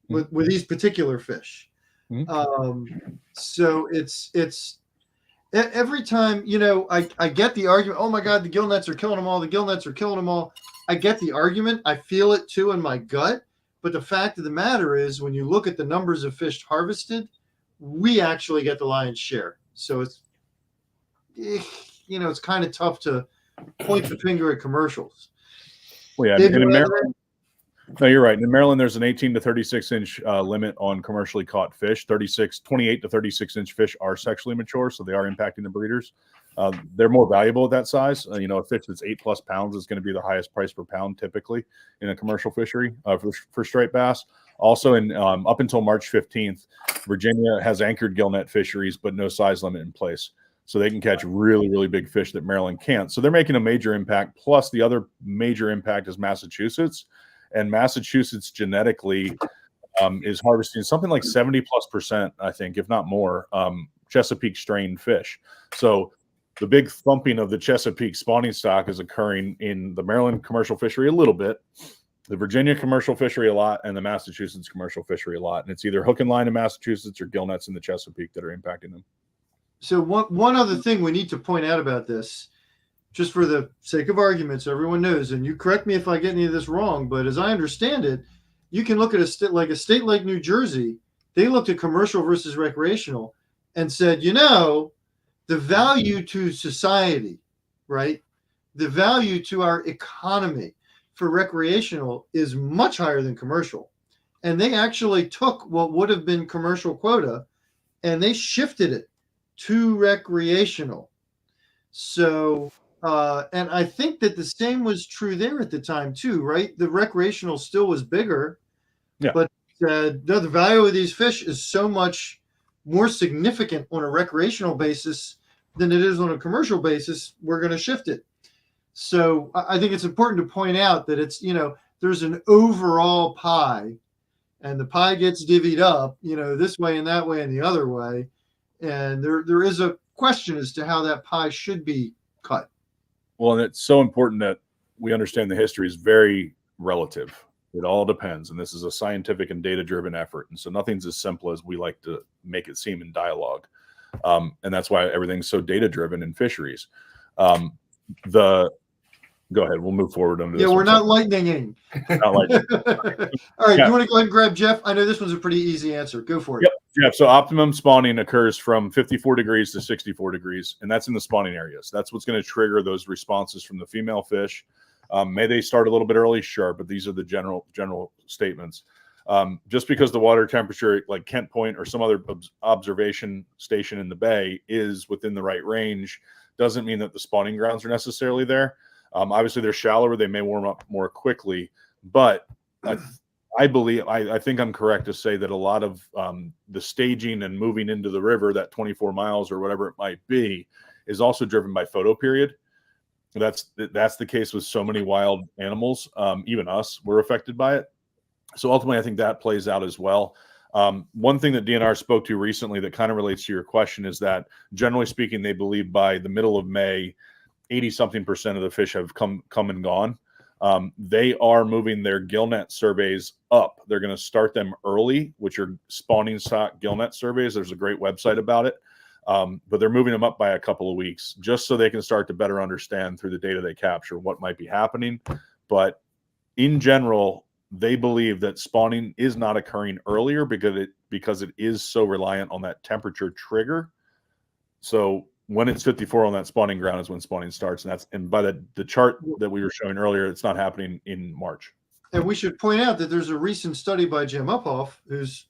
with these particular fish. So it's every time, I get the argument, oh my God, the gill nets are killing them all. The gill nets are killing them all. I get the argument. I feel it too in my gut. But the fact of the matter is, when you look at the numbers of fish harvested, we actually get the lion's share. So it's kind of tough to point the finger at commercials. Well, yeah, and in Maryland, no, you're right. In Maryland, there's an 18 to 36 inch limit on commercially caught fish. 28 to 36 inch fish are sexually mature, so they are impacting the breeders. They're more valuable at that size. A fish that's 8+ pounds is going to be the highest price per pound typically in a commercial fishery for striped bass. Also, in up until March 15th, Virginia has anchored gillnet fisheries, but no size limit in place. So they can catch really, really big fish that Maryland can't. So they're making a major impact. Plus, the other major impact is Massachusetts. And Massachusetts genetically is harvesting something like 70+%, I think, if not more, Chesapeake strain fish. So the big thumping of the Chesapeake spawning stock is occurring in the Maryland commercial fishery a little bit, the Virginia commercial fishery a lot, and the Massachusetts commercial fishery a lot. And it's either hook and line in Massachusetts or gill nets in the Chesapeake that are impacting them. So one other thing we need to point out about this, just for the sake of argument, so everyone knows, and you correct me if I get any of this wrong, but as I understand it, you can look at a state like New Jersey. They looked at commercial versus recreational and said, the value to society, right? The value to our economy for recreational is much higher than commercial. And they actually took what would have been commercial quota and they shifted it to recreational. So, and I think that the same was true there at the time too, right? The recreational still was bigger, but the value of these fish is so much more significant on a recreational basis than it is on a commercial basis. We're going to shift it. So I think it's important to point out that it's, there's an overall pie and the pie gets divvied up, this way and that way and the other way. And there is a question as to how that pie should be cut. Well, and it's so important that we understand the history is very relative. It all depends. And this is a scientific and data-driven effort. And so nothing's as simple as we like to make it seem in dialogue. And that's why everything's so data-driven in fisheries. Go ahead. We'll move forward under this. Yeah, we're not lightninging. Not lightning. All right. You want to go ahead and grab Jeff? I know this one's a pretty easy answer. Go for it. Yep. Jeff. So optimum spawning occurs from 54 degrees to 64 degrees, and that's in the spawning areas. That's what's going to trigger those responses from the female fish. May they start a little bit early? Sure. But these are the general statements. Just because the water temperature, like Kent Point or some other observation station in the bay, is within the right range, doesn't mean that the spawning grounds are necessarily there. Obviously, they're shallower. They may warm up more quickly. But I think I'm correct to say that a lot of the staging and moving into the river, that 24 miles or whatever it might be, is also driven by photo period. That's the case with so many wild animals. Even us, we're affected by it. So ultimately, I think that plays out as well. One thing that DNR spoke to recently that kind of relates to your question is that, generally speaking, they believe by the middle of May, 80-something% of the fish have come and gone. They are moving their gillnet surveys up. They're going to start them early, which are spawning stock gillnet surveys. There's a great website about it. But they're moving them up by a couple of weeks just so they can start to better understand through the data they capture what might be happening. But in general, they believe that spawning is not occurring earlier because it is so reliant on that temperature trigger. So when it's 54 on that spawning ground is when spawning starts, and by the chart that we were showing earlier, it's not happening in March. And we should point out that there's a recent study by Jim Uphoff, who's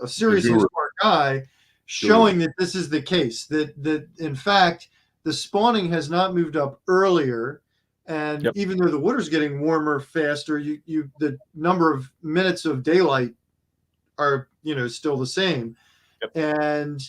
a seriously smart guy, showing that this is the case. That in fact the spawning has not moved up earlier, and even though the water's getting warmer faster, the number of minutes of daylight are still the same, and.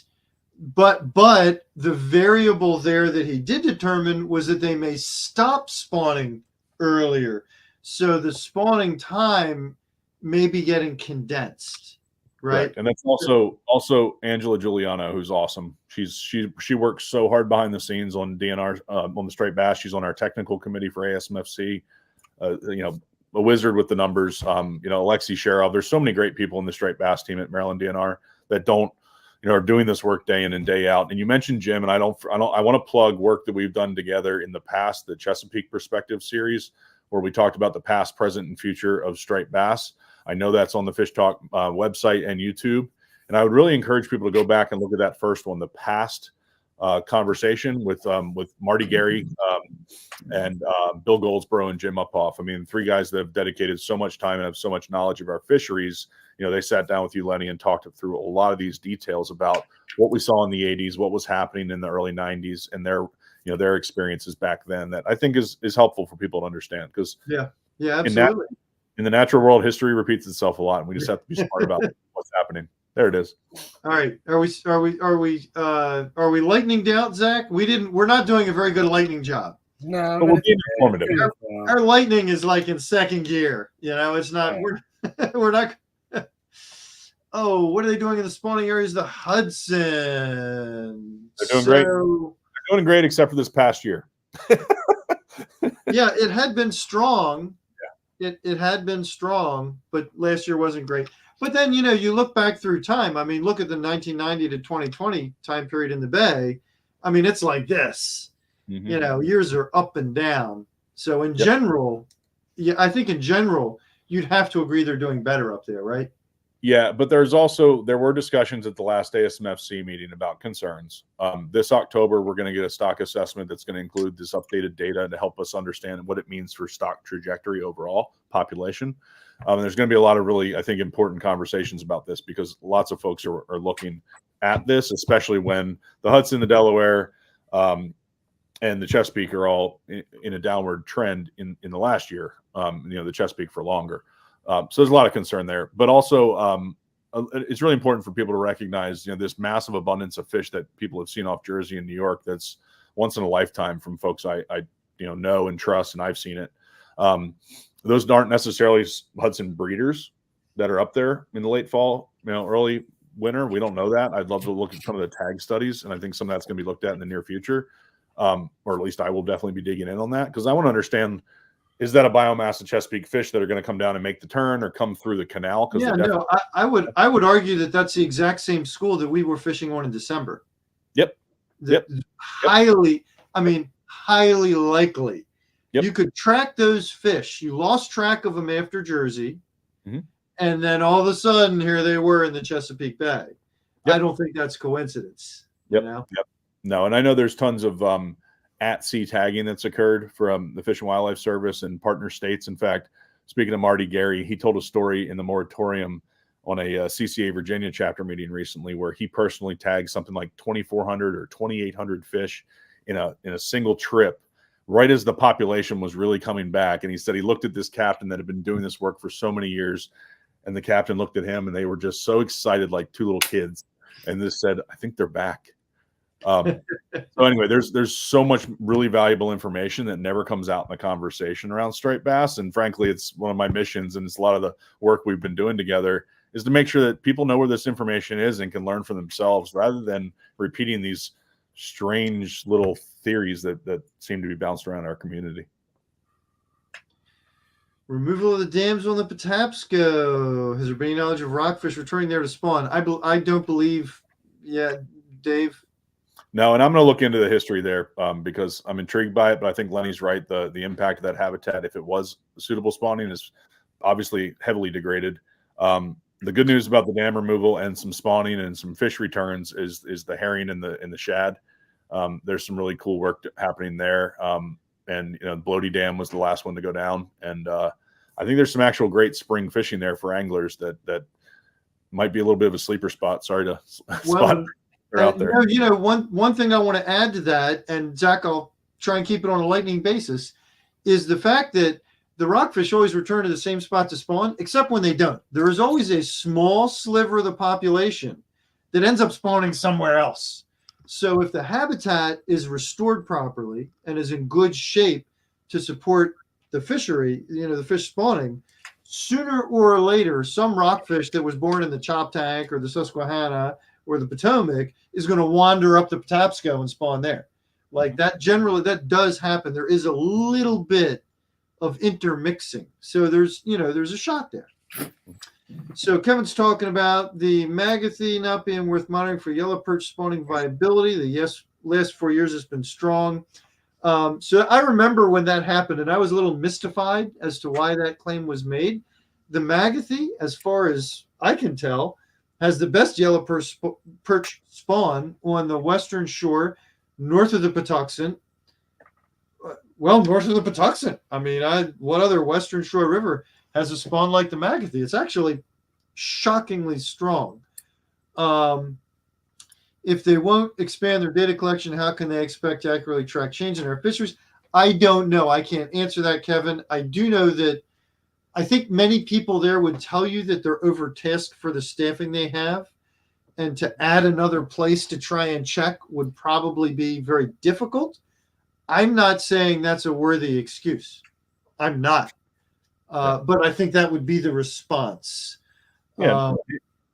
But the variable there that he did determine was that they may stop spawning earlier. So the spawning time may be getting condensed, right? Correct. And that's also Angela Giuliano, who's awesome. She works so hard behind the scenes on DNR on the striped bass. She's on our technical committee for ASMFC. A wizard with the numbers. Alexi Sharov. There's so many great people in the striped bass team at Maryland DNR that are doing this work day in and day out. And you mentioned Jim, and I want to plug work that we've done together in the past, the Chesapeake Perspective series, where we talked about the past, present, and future of striped bass. I know that's on the Fish Talk website and YouTube. And I would really encourage people to go back and look at that first one, the past conversation with Marty Gary and Bill Goldsboro and Jim Uphoff. I mean, three guys that have dedicated so much time and have so much knowledge of our fisheries. They sat down with you, Lenny, and talked through a lot of these details about what we saw in the 80s, what was happening in the early 90s, and their experiences back then. That I think is helpful for people to understand, because yeah, absolutely. In the natural world, history repeats itself a lot, and we just have to be smart about what's happening. There it is. All right, are we lightning down, Zach? We're not doing a very good lightning job. No, but we're being informative. Our lightning is like in second gear. It's not. We're not. Oh, what are they doing in the spawning areas of the Hudson? They're doing great. They're doing great, except for this past year. Yeah, it had been strong. It had been strong, but last year wasn't great. But then, you look back through time. I mean, look at the 1990 to 2020 time period in the Bay. I mean, it's like this. Mm-hmm. Years are up and down. So in general, I think in general, you'd have to agree they're doing better up there, right? Yeah, but there were discussions at the last ASMFC meeting about concerns. This October, we're going to get a stock assessment that's going to include this updated data to help us understand what it means for stock trajectory overall population. There's going to be a lot of really, I think, important conversations about this, because lots of folks are looking at this, especially when the Hudson, the Delaware, and the Chesapeake are all in a downward trend in the last year. The Chesapeake for longer. So there's a lot of concern there, but also it's really important for people to recognize, this massive abundance of fish that people have seen off Jersey and New York. That's once in a lifetime from folks I know and trust, and I've seen it. Those aren't necessarily Hudson breeders that are up there in the late fall, early winter. We don't know that. I'd love to look at some of the tag studies, and I think some of that's going to be looked at in the near future, or at least I will definitely be digging in on that, because I want to understand. Is that a biomass of Chesapeake fish that are going to come down and make the turn or come through the canal? Yeah, no, I would argue that that's the exact same school that we were fishing on in December. Yep. Highly likely. Yep. You could track those fish. You lost track of them after Jersey, and then all of a sudden, here they were in the Chesapeake Bay. Yep. I don't think that's coincidence. Yep. No, and I know there's tons of at-sea tagging that's occurred from the Fish and Wildlife Service and partner states. In fact, speaking of Marty Gary, he told a story in the moratorium on a CCA Virginia chapter meeting recently, where he personally tagged something like 2,400 or 2,800 fish in a single trip, right as the population was really coming back. And he said he looked at this captain that had been doing this work for so many years, and the captain looked at him, and they were just so excited, like two little kids, and just said, "I think they're back." So anyway, there's so much really valuable information that never comes out in the conversation around striped bass. And frankly, it's one of my missions, and it's a lot of the work we've been doing together, is to make sure that people know where this information is and can learn for themselves, rather than repeating these strange little theories that seem to be bounced around our community. Removal of the dams on the Patapsco. Has there been any knowledge of rockfish returning there to spawn? I don't believe. Yeah, Dave. No, and I'm going to look into the history there because I'm intrigued by it. But I think Lenny's right. The impact of that habitat, if it was suitable spawning, is obviously heavily degraded. The good news about the dam removal and some spawning and some fish returns is the herring and the shad. There's some really cool work happening there. And Bloaty Dam was the last one to go down. And I think there's some actual great spring fishing there for anglers that might be a little bit of a sleeper spot. Sorry to spot. Out there. One thing I want to add to that, and Zach, I'll try and keep it on a lightning basis, is the fact that the rockfish always return to the same spot to spawn, except when they don't. There is always a small sliver of the population that ends up spawning somewhere else. So if the habitat is restored properly and is in good shape to support the fishery, the fish spawning, sooner or later, some rockfish that was born in the Choptank or the Susquehanna or the Potomac is going to wander up the Patapsco and spawn there. Like that, generally, that does happen. There is a little bit of intermixing. So there's a shot there. So Kevin's talking about the Magathy not being worth monitoring for yellow perch spawning viability. The last 4 years has been strong. So I remember when that happened, and I was a little mystified as to why that claim was made. The Magathy, as far as I can tell, has the best yellow perch spawn on the western shore, north of the Patuxent. Well, north of the Patuxent. I mean, what other western shore river has a spawn like the Magathy? It's actually shockingly strong. If they won't expand their data collection, how can they expect to accurately track change in our fisheries? I don't know. I can't answer that, Kevin. I do know that I think many people there would tell you that they're overtasked for the staffing they have. And to add another place to try and check would probably be very difficult. I'm not saying that's a worthy excuse. I'm not. But I think that would be the response. Yeah,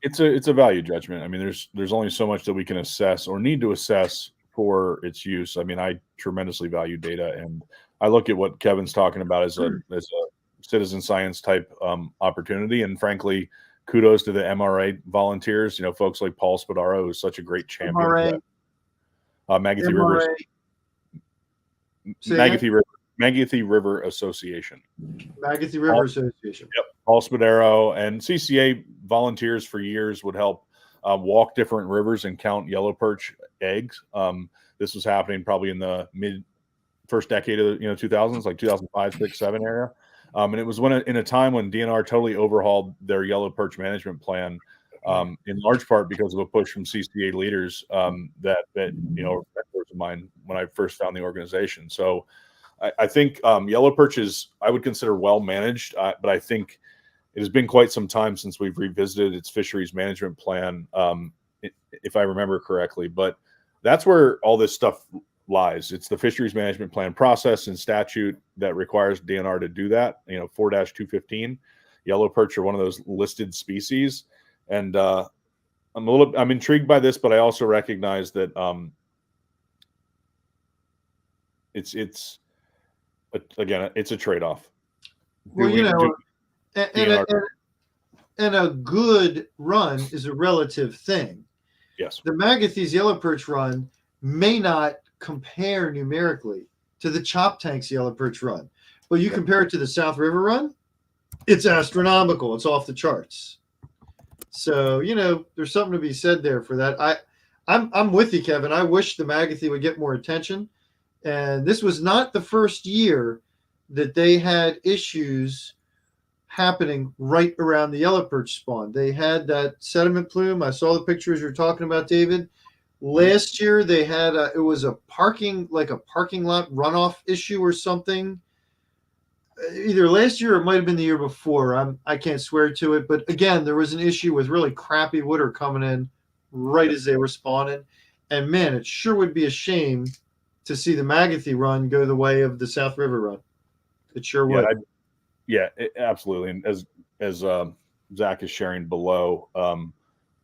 it's a value judgment. I mean, there's only so much that we can assess or need to assess for its use. I mean, I tremendously value data, and I look at what Kevin's talking about as a citizen science type opportunity. And frankly, kudos to the MRA volunteers. You know, folks like Paul Spadaro, who's such a great champion. MRA, Magathy River. Magathy River Association. Magathy River Association. Yep. Paul Spadaro and CCA volunteers for years would help walk different rivers and count yellow perch eggs. This was happening probably in the first decade of the 2000s, like 2005, 6, 7 area. And it was in a time when DNR totally overhauled their yellow perch management plan, in large part because of a push from CCA leaders that mentors of mine when I first found the organization. So I think yellow perch I would consider well managed, but I think it has been quite some time since we've revisited its fisheries management plan, if I remember correctly. But that's where all this stuff lies. It's the fisheries management plan process and statute that requires DNR to do that. 4-215, yellow perch are one of those listed species, and I'm intrigued by this, but I also recognize that it's a trade-off. Well, and a good run is a relative thing. Yes. The Magathy's yellow perch run may not compare numerically to the Choptank's yellow perch run, but you compare it to the South River run, it's astronomical. It's off the charts. So, there's something to be said there for that. I'm with you, Kevin. I wish the Magathy would get more attention. And this was not the first year that they had issues happening right around the yellow perch spawn. They had that sediment plume. I saw the pictures you're talking about, David. Last year they had it was a parking lot runoff issue or something. Either last year or it might have been the year before. I can't swear to it, but again, there was an issue with really crappy water coming in right as they were spawning. And man, it sure would be a shame to see the Magathy run go the way of the South River run. It sure would. Absolutely. And as Zach is sharing below,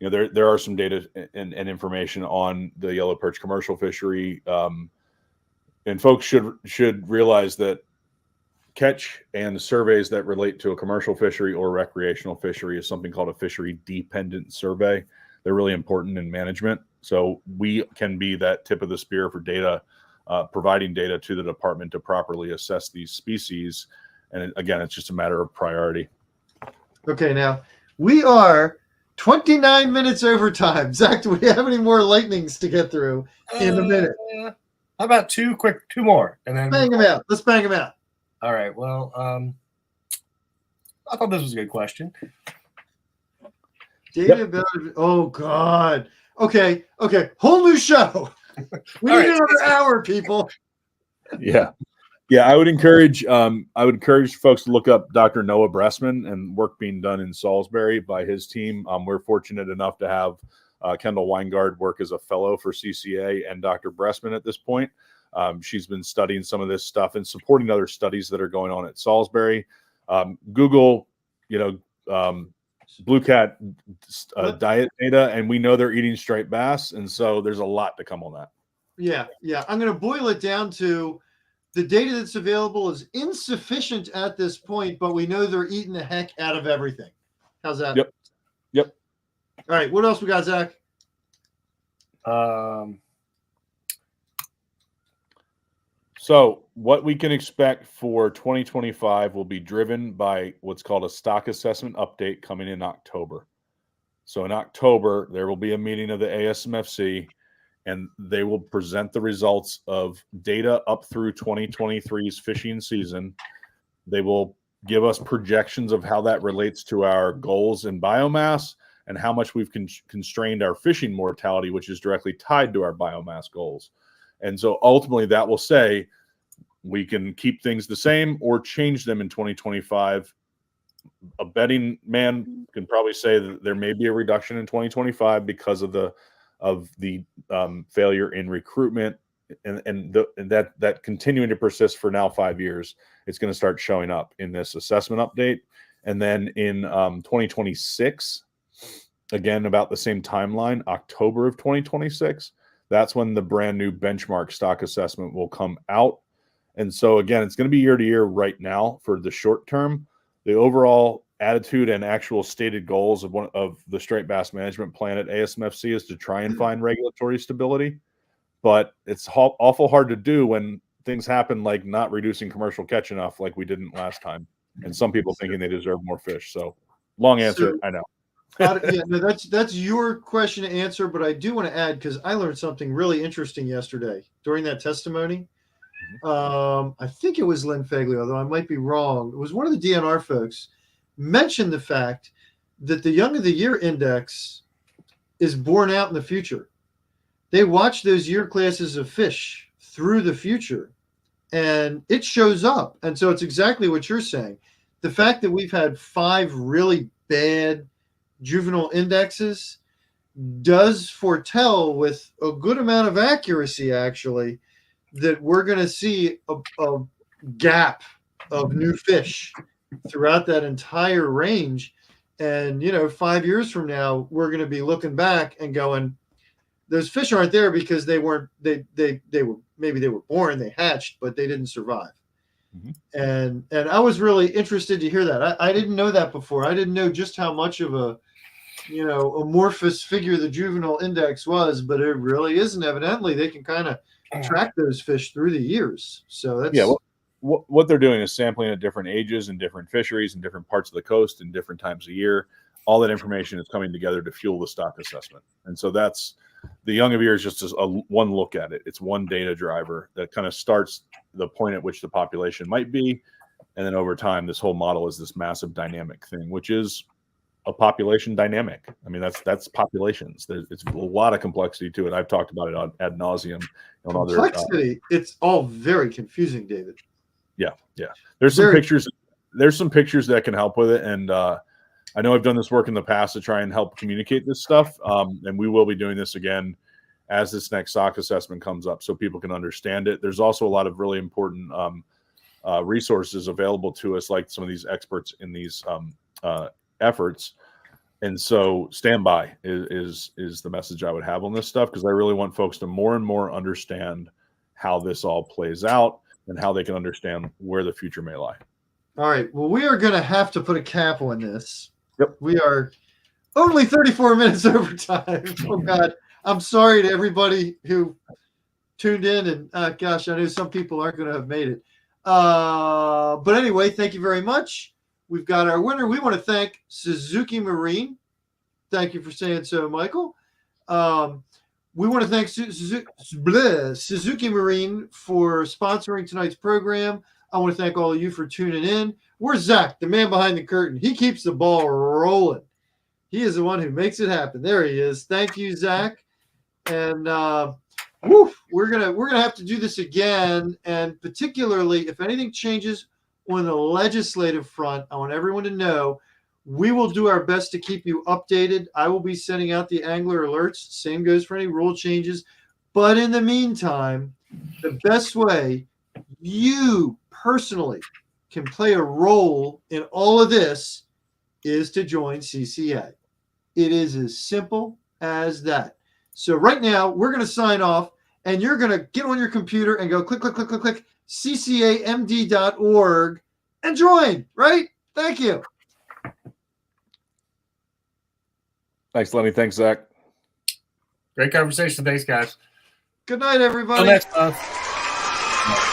there are some data and information on the yellow perch commercial fishery, and folks should realize that catch and surveys that relate to a commercial fishery or recreational fishery is something called a fishery dependent survey. They're really important in management. So we can be that tip of the spear for data, providing data to the department to properly assess these species. And again, it's just a matter of priority. Okay, now we are 29 minutes over time. Zach, do we have any more lightnings to get through in a minute? How about two more, and then bang them out. Let's bang them out. All right. Well, I thought this was a good question. David, oh God. Okay. Whole new show. We need another hour, people. Yeah. I would encourage folks to look up Dr. Noah Bressman and work being done in Salisbury by his team. We're fortunate enough to have Kendall Weingard work as a fellow for CCA and Dr. Bressman at this point. She's been studying some of this stuff and supporting other studies that are going on at Salisbury. Google Blue Cat diet data, and we know they're eating striped bass, and so there's a lot to come on that. Yeah. I'm going to boil it down to the data that's available is insufficient at this point, but we know they're eating the heck out of everything. How's that? Yep. All right. What else we got, Zach? So what we can expect for 2025 will be driven by what's called a stock assessment update coming in October. So in October, there will be a meeting of the ASMFC, and they will present the results of data up through 2023's fishing season. They will give us projections of how that relates to our goals in biomass and how much we've constrained our fishing mortality, which is directly tied to our biomass goals. And so ultimately that will say we can keep things the same or change them in 2025. A betting man can probably say that there may be a reduction in 2025 because of the failure in recruitment and that continuing to persist for now 5 years. It's going to start showing up in this assessment update. And then in 2026, again, about the same timeline, October of 2026, that's when the brand new benchmark stock assessment will come out. And so again, it's going to be year to year right now for the short term. The overall attitude and actual stated goals of the striped bass management plan at ASMFC is to try and find regulatory stability, but it's awful hard to do when things happen like not reducing commercial catch enough like we didn't last time, and some people thinking they deserve more fish. So long answer, I know. That's your question to answer, but I do want to add, because I learned something really interesting yesterday during that testimony. I think it was Lynn Fagley, although I might be wrong. It was one of the DNR folks mentioned the fact that the Young of the Year index is borne out in the future. They watch those year classes of fish through the future, and it shows up. And so it's exactly what you're saying. The fact that we've had 5 really bad juvenile indexes does foretell with a good amount of accuracy, actually, that we're going to see a gap of new fish throughout that entire range. And 5 years from now, we're going to be looking back and going, those fish aren't there because they were born, they hatched, but they didn't survive. And I was really interested to hear that. I didn't know that before. I didn't know just how much of a amorphous figure the juvenile index was, but it really isn't. Evidently, they can kind of track those fish through the years. So that's what they're doing is sampling at different ages and different fisheries and different parts of the coast and different times of year. All that information is coming together to fuel the stock assessment. And so that's the Young of Year is just one look at it. It's one data driver that kind of starts the point at which the population might be. And then over time, this whole model is this massive dynamic thing, which is a population dynamic. I mean, that's populations. It's a lot of complexity to it. I've talked about it ad nauseum. Complexity. It's all very confusing, David. Yeah. There's some pictures. There's some pictures that can help with it, and I know I've done this work in the past to try and help communicate this stuff, and we will be doing this again as this next stock assessment comes up, so people can understand it. There's also a lot of really important resources available to us, like some of these experts in these efforts. And so stand by is the message I would have on this stuff, because I really want folks to more and more understand how this all plays out and how they can understand where the future may lie. All right. Well, we are going to have to put a cap on this. Yep. We are only 34 minutes over time. Oh, God. I'm sorry to everybody who tuned in. And gosh, I know some people aren't going to have made it. But anyway, thank you very much. We've got our winner. We want to thank Suzuki Marine. Thank you for saying so, Michael. We want to thank Suzuki Marine for sponsoring tonight's program. I want to thank all of you for tuning in. Where's Zach, the man behind the curtain? He keeps the ball rolling. He is the one who makes it happen. There he is. Thank you, Zach. And we're gonna have to do this again. And particularly, if anything changes on the legislative front, I want everyone to know we will do our best to keep you updated. I will be sending out the angler alerts. Same goes for any rule changes. But in the meantime, the best way you personally can play a role in all of this is to join CCA. It is as simple as that. So right now, we're going to sign off, and you're going to get on your computer and go click, click, click, click, click, ccamd.org and join, right? Thank you. Thanks, Lenny. Thanks, Zach. Great conversation. Thanks, guys. Good night, everybody. Till next time.